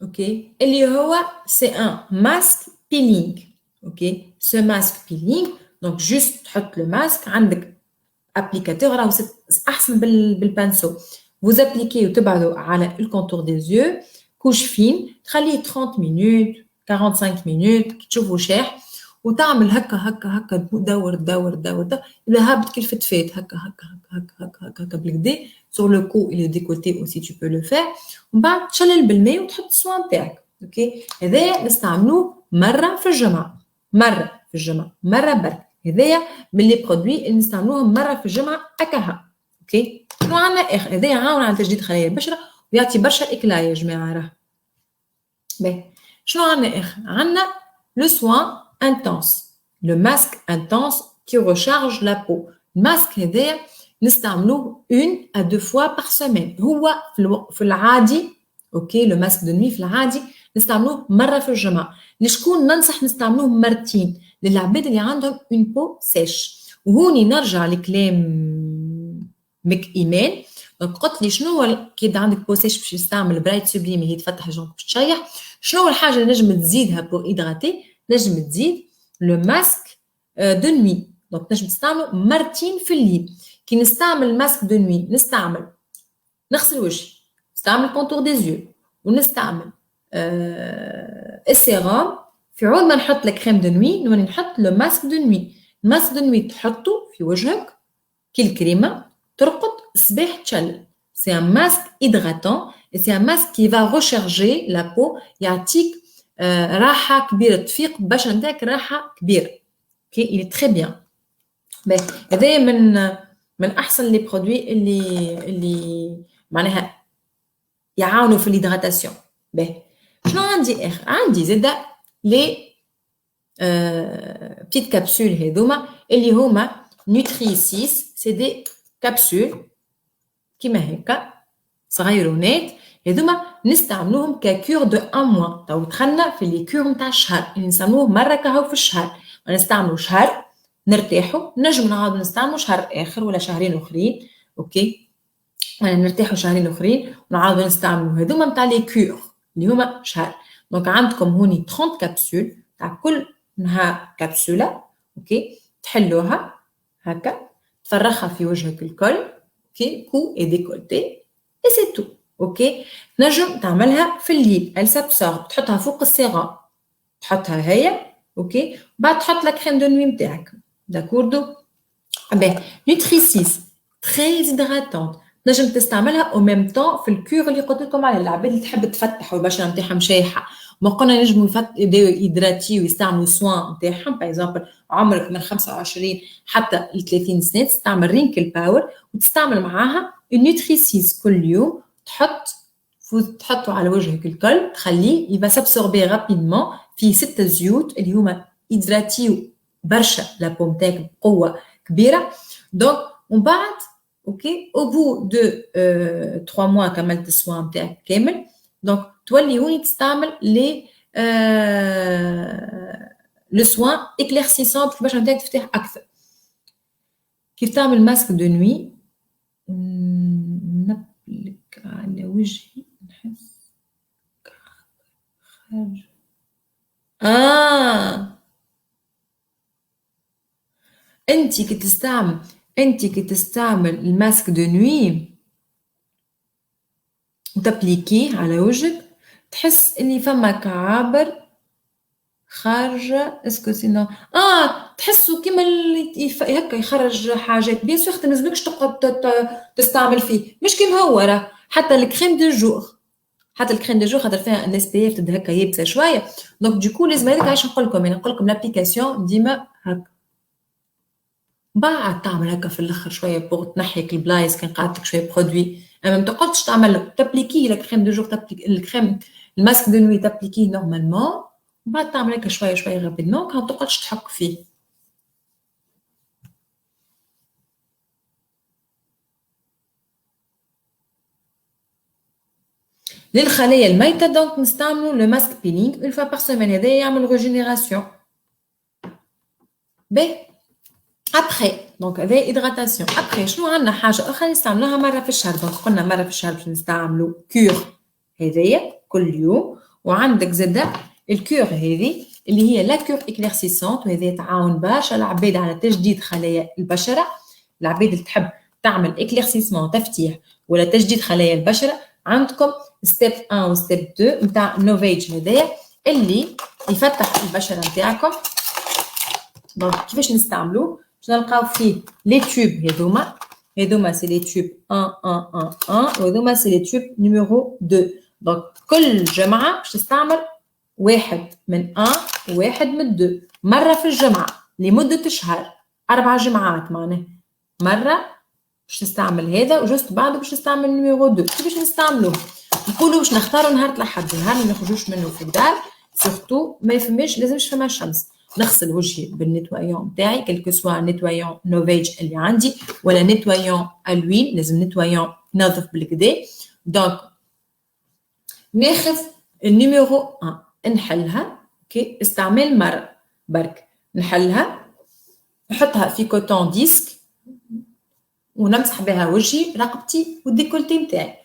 ok, اللي هو c'est un masque peeling. ok, ce masque peeling donc juste تحط le masque عندك applicateur راهو احسن بالبانسو. vous appliquez وتبعدوا على الكونتور des yeux couche fine تخليه 30 minutes 45 minutes كي تشوفه شاح وتعمل هكا دور إذا هابط كل فتفات هكا بالكدا sur le cou et le décolleté aussi tu peux le faire ومن بعد تشلل بالماء وتحط الصوان تاعك اوكي هذايا نستعملوه مرة في الجمعة مرة برك هذايا من لي برودوي اللي نستعملوهم مرة في الجمعة أكاها اوكي شنو عندنا آخر هذايا يعاون على تجديد خلايا البشرة ويعطي برشا إكلا يا جماعة راه باهي شنو عندنا آخر عندنا لو سوان intense le masque intense qui recharge la peau الماسك هذايا نستعملوه 1 à 2 fois par semaine هو في العادي اوكي لو ماسك دو نوي في العادي نستعملوه مره في الجمعه لشكون ننصح نستعملوه مرتين للعباد اللي عندهم اون بو سيش وهوني نرجع لكلام مك ايمان قلت لي شنو هو كي عندك بو سيش باش تستعمل برايت سوبليم هي تفتح جونك باش تشيح شنو هو الحاجه اللي نجم تزيدها بور ايدراتي نجم تزيد لو ماسك دو نوي دونك نجم تستعملو مرتين في الليل كي نستعمل الماسك دو نوي نستعمل نغسل وجهي نستعمل كونتور دي زيو ونستعمل السيرام في عود ما نحط الكريم دو نوي نولي نحط لو ماسك دو نوي الماسك دو نوي تحطه في وجهك كي الكريمه ترقد الصباح تشلل سي ان ماسك هيدراتون et c'est un masque qui va recharger la peau يعطيك راحه كبيره تفيق البشره نتاعك راحه كبيره اوكي il est très bien هذا من احسن لي برودوي اللي معناها يعاونوا في الهيدراتاسيون باهي شنو عندي اخر عندي زاده لي بيت كابسول هذوما اللي هما نوتريسيس سي دي كابسول كيما هكا صغيرونات هذوما نستعملوهم ككور دو ان موا تو دخلنا في لي كور نتاع الشهر اللي نستعملوه مره كهو في الشهر ونستعملوا شهر نرتاحوا نجم نعاودوا نستعملوا شهر اخر ولا شهرين اخرين اوكي نرتاحوا شهرين اخرين ونعاودوا نستعملوا هذوما نتاع لي كور اللي هما شهر دونك عندكم هوني 30 كابسول تاع كل نهار كبسوله اوكي تحلوها هكا تفرخها في وجهك الكل اوكي كو اي ديكولتي اي سي تو اوكي نجم تعملها في الليل elle s'absorbe تحطها فوق السيرام تحطها هي اوكي بعد تحط لك كريم دو نوي نتاعك داكوردو باهي نوتريسيس تري هيدراتونت نجم تستعملها او ميم طون في الكور اللي قلت لكم عليه العباد اللي تحب تفتح والبشره نتاعها مشايحه ما قلنا نجموا يبداو يدراتي ويستعملوا سوان نتاعهم باغ اكزومبل عمرك من 25 حتى ل 30 سنه تستعمل رينكل باور وتستعمل معاها النوتريسيس كل يوم تحطه على وجهك الكل تخليه يبقى سابسوربي رابيدمون في 6 زيوت اللي هما يدراتيو برشا لا بوم تاعك بقوه كبيره دونك ومن بعد اوكي او بو دو 3 موا كملت السوان تاعك كامل دونك تولي هوني تستعمل لي لو سوان اكليرسيسون باش نتاعك تفتح اكثر كيف تعمل ماسك دو نوي نبلك على وجهي نحس خارج انت كي تستعمل الماسك دو نوي وتابليكيه على وجهك تحس اني فما كعابر خارجه اسكو سينو تحسوا كيما هكا يخرج حاجات بيان سور ما لازمكش تقعد تستعمل فيه مش كيما هو راه حتى الكريم دو جور خاطر فيها ان اس بي اف تبدا هكا يابسه شويه دونك دوكو لازم هذاك عايش نقول لكم لابليكاسيون ديما هكا بعد تعمل هكا في الاخر شويه بوغ تنحيك البلايص كان قعدتك شويه برودوي اما ما تقعدش تعمل تابليكيه الكريم دو جور الكريم الماسك دو نوي تابليكيه نورمالمون بعد تعمل هكا شويه غابيدمون ما تقعدش تحك فيه للخلايا الميته دونك نستعملوا لو ماسك بيلينغ اون فوا بار سيمين هذا يعمل ريجينيراسيون باهي ابخي دونك هذا هيدراتاسيون ابخي شنو عندنا حاجه اخرى نستعملوها مره في الشهر دونك قلنا مره في الشهر باش نستعملوا كور هذايا كل يوم وعندك زاده الكور هذه اللي هي لا كور اكليرسيسونت وهذه تعاون برشا العباد على تجديد خلايا البشره العباد اللي تحب تعمل اكليرسيسمون تفتيح ولا تجديد خلايا البشره عندكم ستيب 1 وستيب 2 نتاع نوفيج هذايا اللي يفتح البشره نتاعكم. دونك كيفاش نستعملوه؟ باش نلقاو فيه لي تيوب هذوما سي لي تيوب 1 1 1 1 وهذوما سي لي تيوب نيميرو 2. دونك كل جمعه باش تستعمل واحد من 1 وواحد من 2 مره في الجمعه لمده شهر، 4 جمعات معناها مره باش تستعمل هذا وجوست بعده باش تستعمل نيميرو 2. كيفاش نستعملوه؟ نقولوا باش نختاروا نهار الأحد، نهار ما نخرجوش منه في الدار، سورتو ما يفماش لازمش فما الشمس. نغسل وجهي بالنيتوايون نتاعي كلكو سوا نيتوايون نوفيج اللي عندي ولا نيتوايون الوين، لازم نيتوايون نظف بالكدا. دونك ناخذ النيميرو 1 نحلها، اوكي، استعمال مره برك نحلها، نحطها في كوتون ديسك ونمسح بها وجهي رقبتي والديكولتي نتاعي.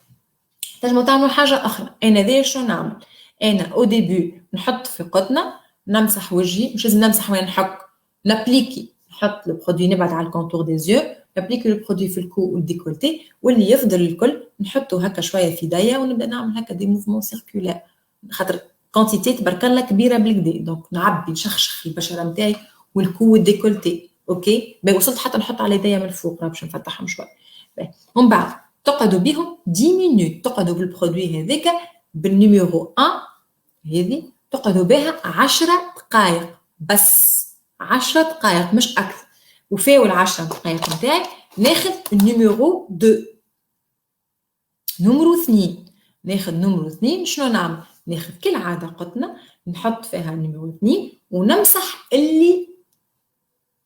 تنجموا تعملوا حاجه اخرى. انا ذا شو نعمل؟ انا او ديبي نحط في قطنه نمسح وجهي، مش لازم نمسح وين نحك، نابليكي نحط لو برودوي، نبعد على الكونتور دي زيو، نابليكي لو برودوي في الكو والديكولتي، واللي يفضل الكل نحطه هكا شويه في يديا ونبدا نعمل هكا دي موفمون سيركولير، خاطر كونتيتي تبارك الله كبيره بالكدا. دونك نعبي نشخشخ البشره نتاعي والكو والديكولتي، اوكي. وصلت حتى نحط على يديا من الفوق باش نفتحهم شويه. ومن بعد تقعدوا بهم 10 مينوت، تقعدوا بالبرودوي هذاك بالنيميرو 1 هذه تقعدوا بها 10 دقائق بس، 10 دقائق مش اكثر. وفاو ال10 دقائق نتاعي ناخذ النيميرو 2. نمرو 2 ناخذ نمرو 2. شنو نعمل؟ ناخذ كالعاده قطنه نحط فيها النيميرو 2 ونمسح اللي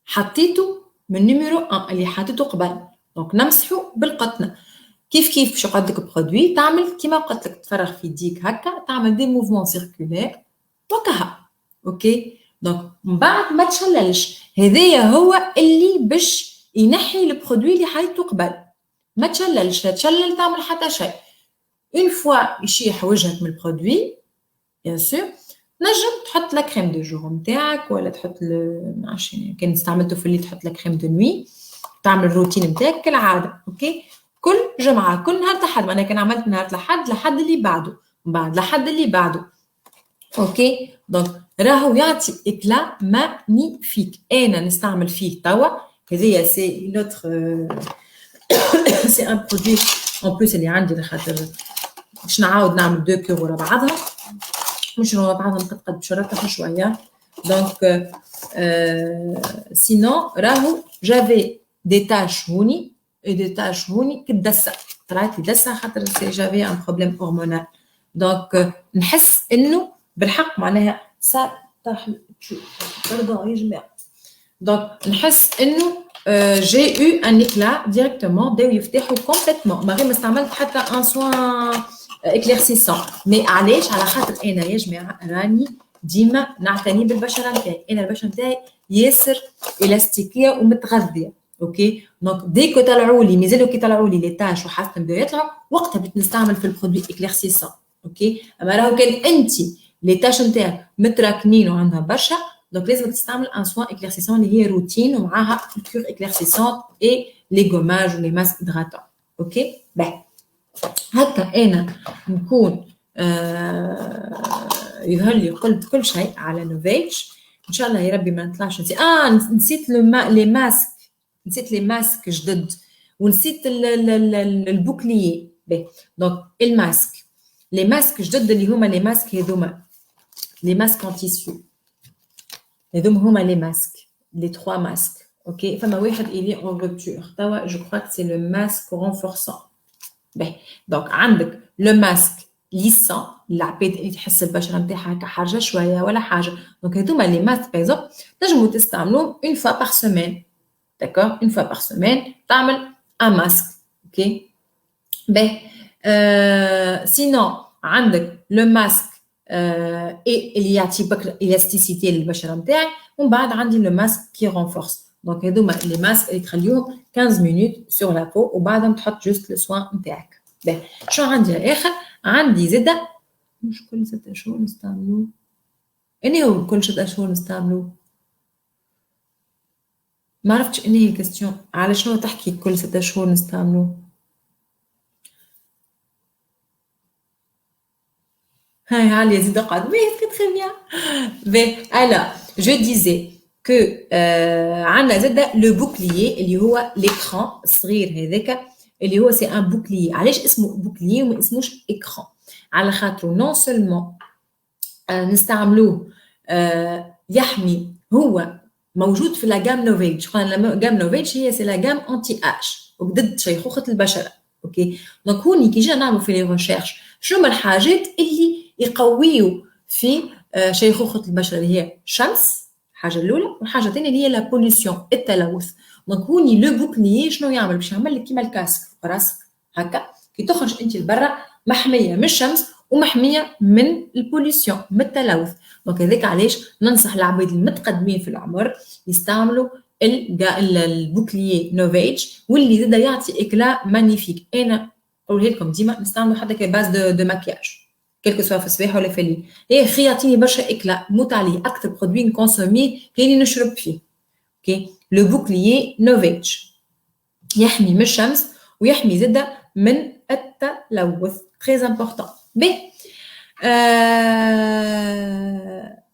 حطيته من نيميرو 1 اللي حطيته قبل. دونك نمسحه بالقطنه. كيف باش يقعد لك برودوي تعمل كيما قلت لك، تفرغ في يديك هكا، تعمل دي موفمون سيركولير وكها، اوكي. دونك من بعد ما تشللش، هذايا هو اللي باش ينحي البرودوي اللي حطيته قبل. ما تشللش، لا تشلل تعمل حتى شيء. اون فوا يشيح وجهك من البرودوي بيان سور، نجم تحط لا كريم دو جور نتاعك ولا تحط معرفش كان استعملته في الليل تحط لا كريم دو نوي، تعمل الروتين نتاعك كالعاده، اوكي. كل جمعه كل نهار الاحد، انا كان عملت نهار الاحد لحد اللي بعده، بعد لحد اللي بعده، اوكي. دونك راهو يعطي اكلا مانيفيك. انا نستعمل فيه توا هذيا سي لوتر سي ان برودوي اون بلوس اللي عندي لخاطر باش نعاود نعمل دو كور ورا بعضها، مش ورا بعضهم قد باش نرتاح شويه. دونك سينون راهو جافي دي تاش هوني دي تاش هوني كدسه، طلعت لي دسه خاطر سي جافي ان بروبليم هرمونال. دونك نحس انه بالحق معناها صار طاح باردون يا جماعه. دونك نحس انه جي او ان اكلا ديريكتومون بداو يفتحوا كومبليتمون ما غير ما استعملت حتى ان سوان اكليرسيسون. مي علاش؟ على خاطر انا يا جماعه راني ديما نعتني بالبشره نتاعي، انا البشره نتاعي ياسر الاستيكيه ومتغذيه، اوكي. دونك ديكو طلعوا لي مازالوا كي طلعوا لي لي تاش وحاسه بداو يطلعوا وقتها بديت نستعمل في البرودوي اكليرسيسون، اوكي. اما راهو كان انت لي تاش نتاعك متراكمين وعندها برشا، دونك لازم تستعمل ان سوان اكليرسيسون اللي هي روتين ومعاها كور اكليرسيسون اي لي غوماج ولي ماسك هيدراتون، اوكي. باهي هكا انا نكون يظهر لي قلت كل شيء على نوفيج. ان شاء الله يا ربي ما نطلعش نسيت لي ماسك، نسيت لي ماسك جدد ونسيت البوكليي. باهي دونك الماسك، لي ماسك جدد اللي هما لي ماسك هذوما لي ماسك ان تيسيو، هذوما هما لي ماسك لي 3 ماسك، اوكي. فما واحد الي اون روبتور توا جو كخوا سي لو ماسك رونفورسون. باهي دونك عندك لو ماسك ليسون العباد اللي تحس البشره نتاعها هكا حاجه شويه ولا حاجه، دونك هذوما لي ماسك بايزوب تنجموا تستعملوهم اون فوا باغ سيمين، داكور. اون فوا باغ سيمين تعمل ان ماسك، اوكي. باهي سينون عندك لو ماسك اللي يعطي بكر الاستيسيتي للبشره نتاعك، ومن بعد عندي لو ماسك كي رونفورس. دونك هذوما لي ماسك اللي تخليوهم 15 مينوت سور لا بو وبعدهم تحط جوست لو سوان نتاعك. باهي شو عندي الاخر؟ عندي زاده مش كل 6 شهور نستعملوه، اني هو كل 6 شهور نستعملوه. ما عرفتش اني هي الكاستيون على شنو تحكي كل 6 شهور نستعملوه. Allez, زيد اقعد. Oui, très très bien. Mais alors, je disais que عندنا زاد le bouclier اللي هو l'écran الصغير هذاك اللي هو c'est un bouclier. علاش اسمه bouclier وما اسموش écran؟ على خاطر non seulement نستعملوه يحمي، هو موجود في لا جام نوفيج. قلنا لا جام نوفيج هي سي لا جام انتي اش وضد شيخوخه البشره. اوكي، دونك هوني كي جينا نعملوا في لي ريشيرش شنو هما الحاجات اللي يقويوا في شيخوخه البشره، اللي هي الشمس الحاجه الاولى، والحاجه الثانيه اللي هي لا بوليسيون التلوث. دونك هوني لو بوكليي شنو يعمل؟ باش يعمل لك كيما الكاسك في راسك هكا، كي تخرج انت لبرا محميه من الشمس ومحميه من البوليسيون من التلوث. دونك هذاك علاش ننصح العباد المتقدمين في العمر يستعملوا البوكليي نوفيج، واللي زاد يعطي اكلا مانيفيك. انا نقولها لكم ديما نستعملوا حتى كباز دو ماكياج كيلكو سوا في الصباح ولا في الليل، هي خي يعطيني برشا اكلا، موت عليه اكثر برودوي نكونسومي كاين نشرب فيه. اوكي، لو بوكليي نوفيج يحمي من الشمس ويحمي زاد من التلوث، تري امبورطون. بي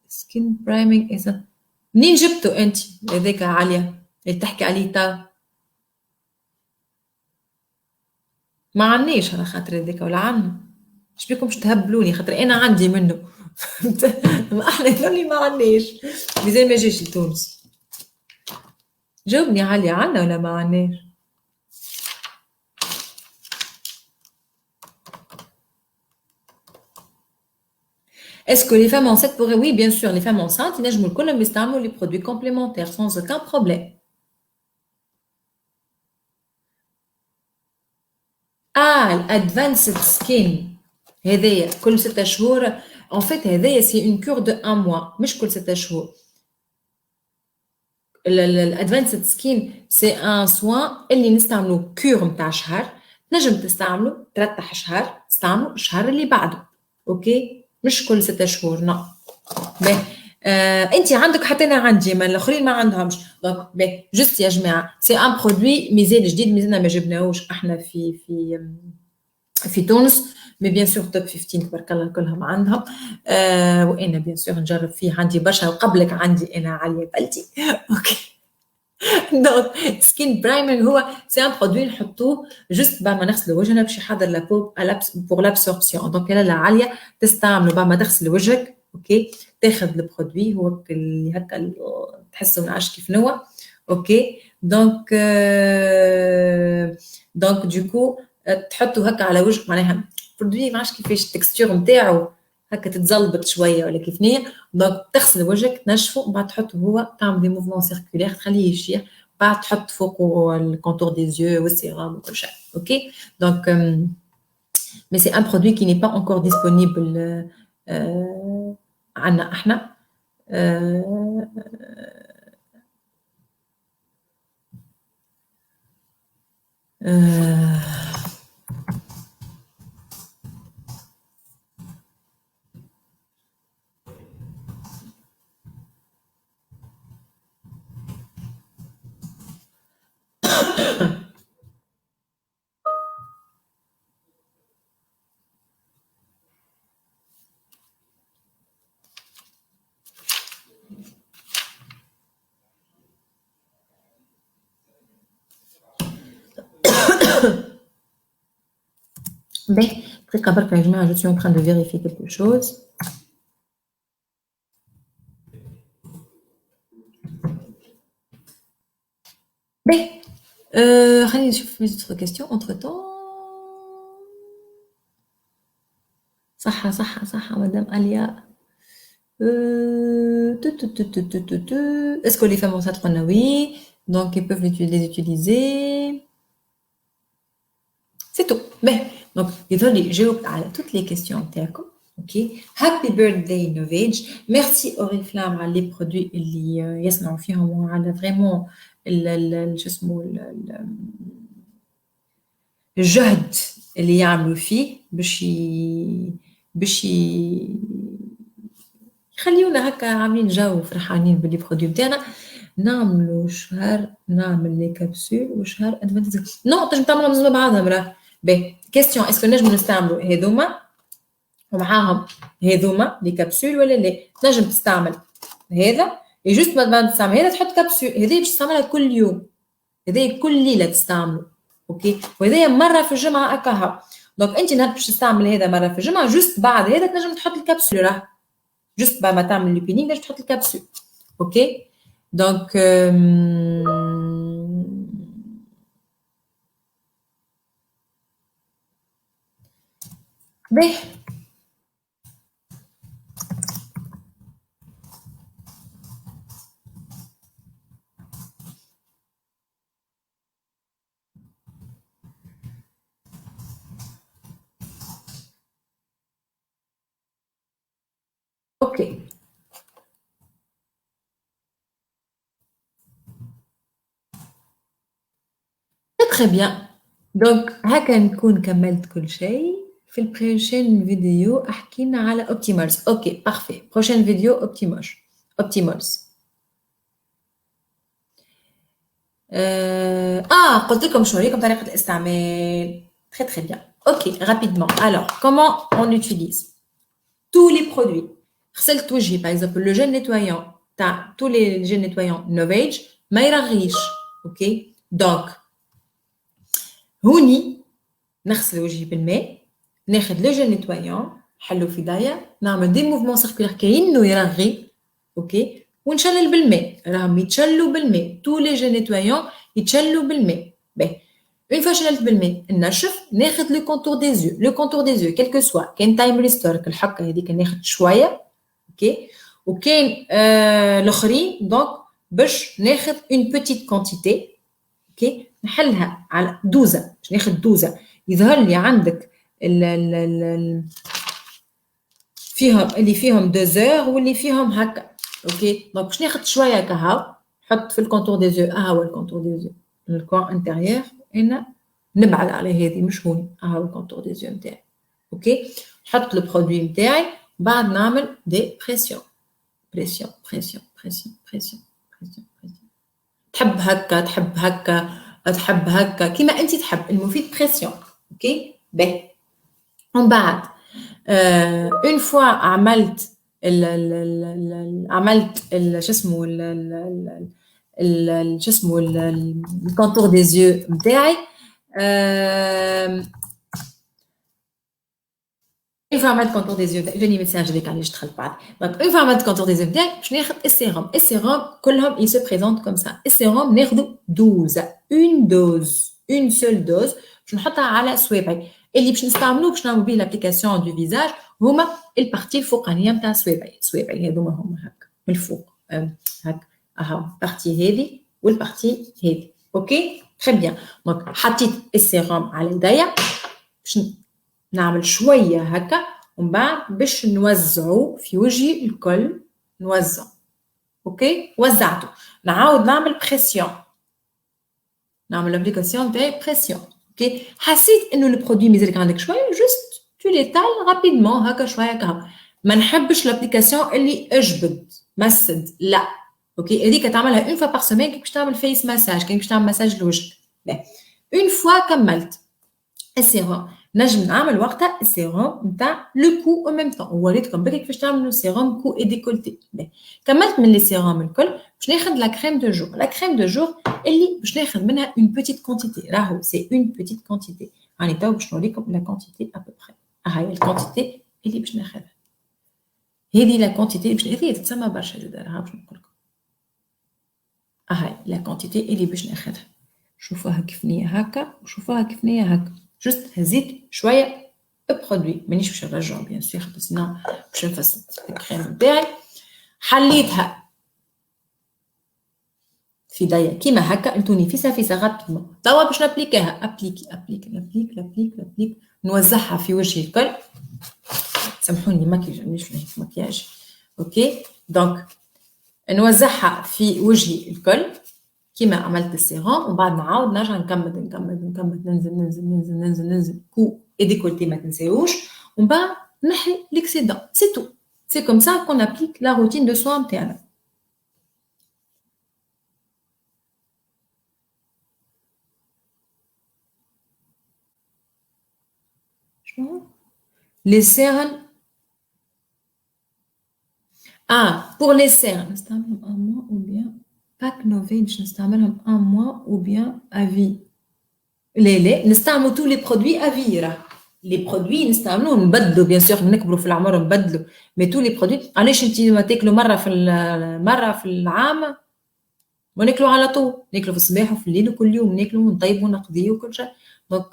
سكين برايمينغ اذا منين جبتو انت هذاك عاليه اللي تحكي عليه تا؟ ما عنديش على خاطر هذاك، ولا عندنا ايش بيكم باش تهبلوني خاطر انا عندي منه. ما احنا اللي ما عندناش زي ما جيش لتونس. جاوبني عالية، عندنا ولا ما عندناش؟ Est-ce que les femmes enceintes pourraient... Oui, bien sûr, les femmes enceintes, ينجموا الكل يستعملوا les produits complémentaires sans aucun problème. الادفانسد سكين هذايا كل 6 شهور. en fait هذايا سي اون كور دو 1 mois، مش كل 6 شهور. الادفانسد سكين سي ان سوان اللي نستعملوه كور نتاع شهر، نجم تستعملوا 3 شهر، تستعملوا الشهر اللي بعده. اوكي، مش كل 6 شهور. نعم. انت عندك حتى انا عندي، ما الاخرين ما عندهمش. دونك جست يا جماعه سي ان برودوي مازال جديد، مازلنا ما جبناهوش احنا في تونس. مي بيان سور توب 15 تبارك الله كلهم عندهم. وانا بيان سور نجرب فيه، عندي برشا وقبلك عندي انا عليا بلتي. اوكي، دونك سكين برايمر هو سي ان برودوي نحطوه جست بعد ما نغسلوا وجهنا باش يحضر لا بو بور لابسوربسيون. دونك انا عاليه تستعملوا بعد ما تغسل وجهك. اوكي، تاخذ البرودوي هو اللي هكا تحسوا من عاش كيف نوع. اوكي، دونك دوكو تحطوا هكا على وجهك، معناها برودوي ما عادش كيفاش التكستور نتاعو هكا تتزلبط شويه ولا كيف نيه. دونك تغسل وجهك تنشفه وبعد تحطه هو، تعمل دي موفمون سيركولير تخليه يشيح، بعد تحط فوقه الكونتور دي زيو والسيرام وكل شيء. اوكي، دونك مي سي ان برودوي كي ني با انكور ديسپونيبل عندنا احنا. دقيقة برك يا جماعة، je suis en train de vérifier quelque chose. خليني نشوف les autres questions entre temps. صحة مدام أليا. Est-ce que les femmes enceintes قلنا oui, donc ils peuvent les utiliser. C'est tout. Donc يظهر لي جاوبت على toutes les questions تاعكم. اوكي، هابي بيرثداي نوفيج. ميرسي اوريفلام على لي برودوي اللي يصنعوا فيهم وعلى فريمون شو اسمه الجهد اللي يعملوا فيه باش يخليونا هكا عاملين جو فرحانين باللي برودوي بتاعنا. نعملوا شهر نعمل لي كابسول وشهر ادفانس. نو تنجم تعملهم مع بعضهم. راه كيستيون اسكو نجموا نستعملوا هذوما ومعاهم هذوما لي كابسول ولا لا. تنجم تستعمل هذا جوست بعد تستعمل هذا تحط كبسول، هذه باش تستعملها كل يوم، هذه كل ليله تستعمله. اوكي، وهذا مره في الجمعه اكاها. دونك انت نهار باش تستعمل هذا مره في الجمعه، جوست بعد هذا تنجم تحط الكبسول، راه جوست بعد ما تعمل لوبينينغ تنجم تحط الكبسول. اوكي دونك باهي. اوكي تري بيان. دونك هكا نكون كملت كل شيء. في البروشين فيديو حكينا على اوبتيمالز. اوكي بارفي، بروشين فيديو اوبتيمالز. قلت لكم شنو هي طريقة الاستعمال. très bien. Ok, rapidement. Alors, comment on utilise tous les produits. غسلت وجهي par exemple le gel nettoyant تاع tous les gels nettoyants Novage ما يرغيش. اوكي دونك هوني نغسل وجهي بالماء، ناخذ لو جل نيتوايون نحلو في دايا، نعمل دي موفمون سيركولير كأنه يرغي. اوكي ونشلل بالماء، راهم يتشلوا بالماء، تو لي جل نيتوايون يتشلوا بالماء. باهي اون فوا شللت بالماء نشف، ناخذ لو كونتور دي زيو. لو كونتور دي زيو كيلكو سوا، كان تايم ريستورك الحكه هذيك ناخذ شويه. اوكي وكان الاخرين دونك باش ناخذ اون بوتيت كونتيتي. اوكي نحلها على دوزه، باش ناخذ دوزه يظهر لي عندك ال فيهم اللي فيهم 2 واللي فيهم هكا. اوكي دونك باش ناخذ شويه كهو، نحط في الكونتور دي زو. هو الكونتور دي زو الكون انتيريور، انا نبعد على هذه مش هون. هو الكونتور دي زو نتاعي. اوكي نحط لو برودوي نتاعي، بعد نعمل دي بريسيون بريسيون بريسيون بريسيون بريسيون بريسيون بريسيون. تحب هكا تحب هكا تحب هكا كيما انت تحب، المفيد بريسيون. اوكي باهي ومن بعد اون فوا عملت عملت شو اسمه شو اسمه الكونتور دي زيو نتاعي. اون فوا عملت كونتور دي زيو جاني ميساج هذيك علاش دخلت بعد. دونك اون فوا عملت كونتور دي زيو نتاعي باش ناخذ السيروم. السيروم كلهم يسو بريزونت كوم سا. السيروم ناخذوا 12 اون دوز، اون سول دوز باش نحطها على صوابعي. اللي باش نستعملوه باش نعملوا به لابليكاسيون دو فيزاج هما البارتي الفوقانيه نتاع صوابعي. صوابعي هذوما هما هكا من الفوق هكا. اهو البارتي هذه والبارتي هذه. اوكي تري بيان. دونك حطيت السيروم على يديا باش نعمل شويه هكا، ومن بعد باش نوزعه في وجهي الكل. نوزع. اوكي وزعته، نعاود نعمل بريسيون، نعمل لابليكاسيون تاع بريسيون. اوكي حسيت انه البرودوي مازالك عندك شويه، جوست تو ليتال رابيدمون هكا شويه هكا. ما نحبش لابليكاسيون اللي اجبد مسد، لا. اوكي هذيك تعملها اون فوا بار سيمين كي باش تعمل فيس مساج، كي باش تعمل مساج لوجهك. اون فوا كملت السيروم نجم نعمل وقتها السيروم نتاع لو كو او ميم طون. وريتكم بكري كيفاش تعملوا سيروم كو اي ديكولتي. كملت من لي سيروم الكل باش ناخذ لا كريم دو جور. لا كريم دو جور اللي باش ناخذ منها اون بوتيت كونتيتي، راهو سي اون بوتيت كونتيتي. راني تو باش نوريكم لا كونتيتي ا بو بري. هاي الكونتيتي اللي باش ناخذها، هذه لا كونتيتي باش هذه تتسمى برشا زاد. راها باش نقول لكم هاي لا كونتيتي اللي باش ناخذها. شوفوها كيف نية هكا وشوفوها كيف نية هكا. جست هزيت شويه برودوي، مانيش باش نرجعو بيان سور خاطر سينو باش نفسد الكريم نتاعي. حليتها في يديا كيما هكا، انتوني فيسا فيسا غابيدمون. توا باش نابليكيها. ابليكي ابليك ابليك ابليك ابليك، نوزعها في وجهي الكل. سامحوني ماكياج مانيش فاهمه مكياج. اوكي دونك نوزعها في وجهي الكل كيما عملت السيروم، ومن بعد نعاود نرجع نكمل ننزل كو اي ديكولتي ما تنساوش، ومن بعد نحي ليكسيدون. سي تو. سي كوم سا كون ابليك لا روتين دو سوان نتاعنا. شنو لي سيرن Ah, pour les cernes, نستعملهم un mois ou bien باك نوفي باش نستعملهم un mois ou bien à vie. لا نستعملوا tous les produits à vie راه. Les produits نستعملوا نبدلوا bien sûr نكبروا في العمر نبدلوا mais tous les produits علاش انت ما تاكلوا مرة في العام وناكلوا على طول ناكلوا في الصباح وفي الليل وكل يوم ناكلوا ونطيبوا ونقضيوا وكل شيء دونك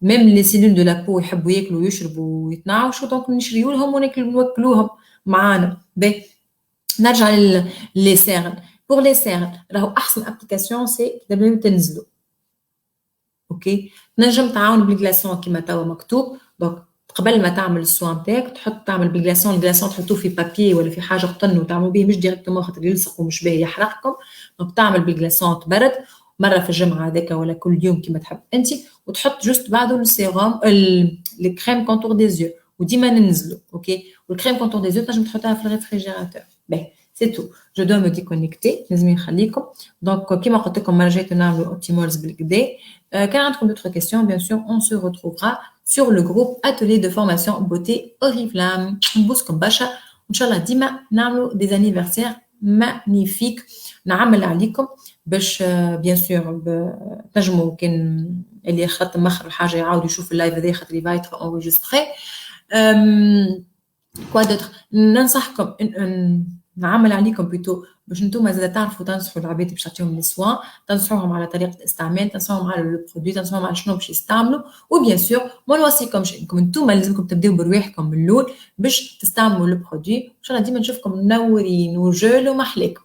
ميم لي سيلول دو لابو يحبوا ياكلوا ويشربوا ويتنعشوا دونك نشريوا لهم ونوكلوهم معانا باهي نرجع لي سيرن بور لي سيرن راهو احسن ابليكاسيون سي دابا تنزلوا اوكي تنجم تعاون بالجلاسون كيما توا مكتوب دونك قبل ما تعمل السوان تاعك تعمل بالجلاسون الجلاسون تحطوه في بابي ولا في حاجه قطن وتعملوا به مش ديريكتومون خاطر يلصق ومش باهي يحرقكم دونك تعمل بالجلاسون تبرد مره في الجمعه هذاك ولا كل يوم كيما تحب انت وتحط جوست بعده السيروم الكريم كونتور دي زيو وديما ننزلوا اوكي والكريم كونتور دي زيو تنجم تحطها في الريفريجيراتور باهي سي تو جو دو مي ديكونيكتي لازم نخليكم دونك كيما قلت لكم المره الجايه نعملوا اوبتيمالز بالكدا كان عندكم d'autres questions bien sûr on se retrouvera sur le groupe atelier de formation beauté Oriflamme نبوسكم برشا وان شاء الله ديما نعملوا des anniversaires magnifiques نعمل عليكم باش بيان سور تنجموا كان اللي خط مخر الحاجه يعاود يشوف اللايف هذا خاطر اللي فايت انريجستري كوا دوتر ننصحكم نعمل عليكم بيتو باش نتوما زاد تعرفوا تنصحوا العباد باش تعطيهم لي سوان تنصحوهم على طريقه الاستعمال تنصحوهم على لو برودوي تنصحوهم على شنو باش يستعملوا وبيان سور ما نوصيكمش انكم نتوما لازمكم تبداو برواحكم من الاول باش تستعملوا لو برودوي ان شاء الله ديما نشوفكم منورين وجول ومحلاكم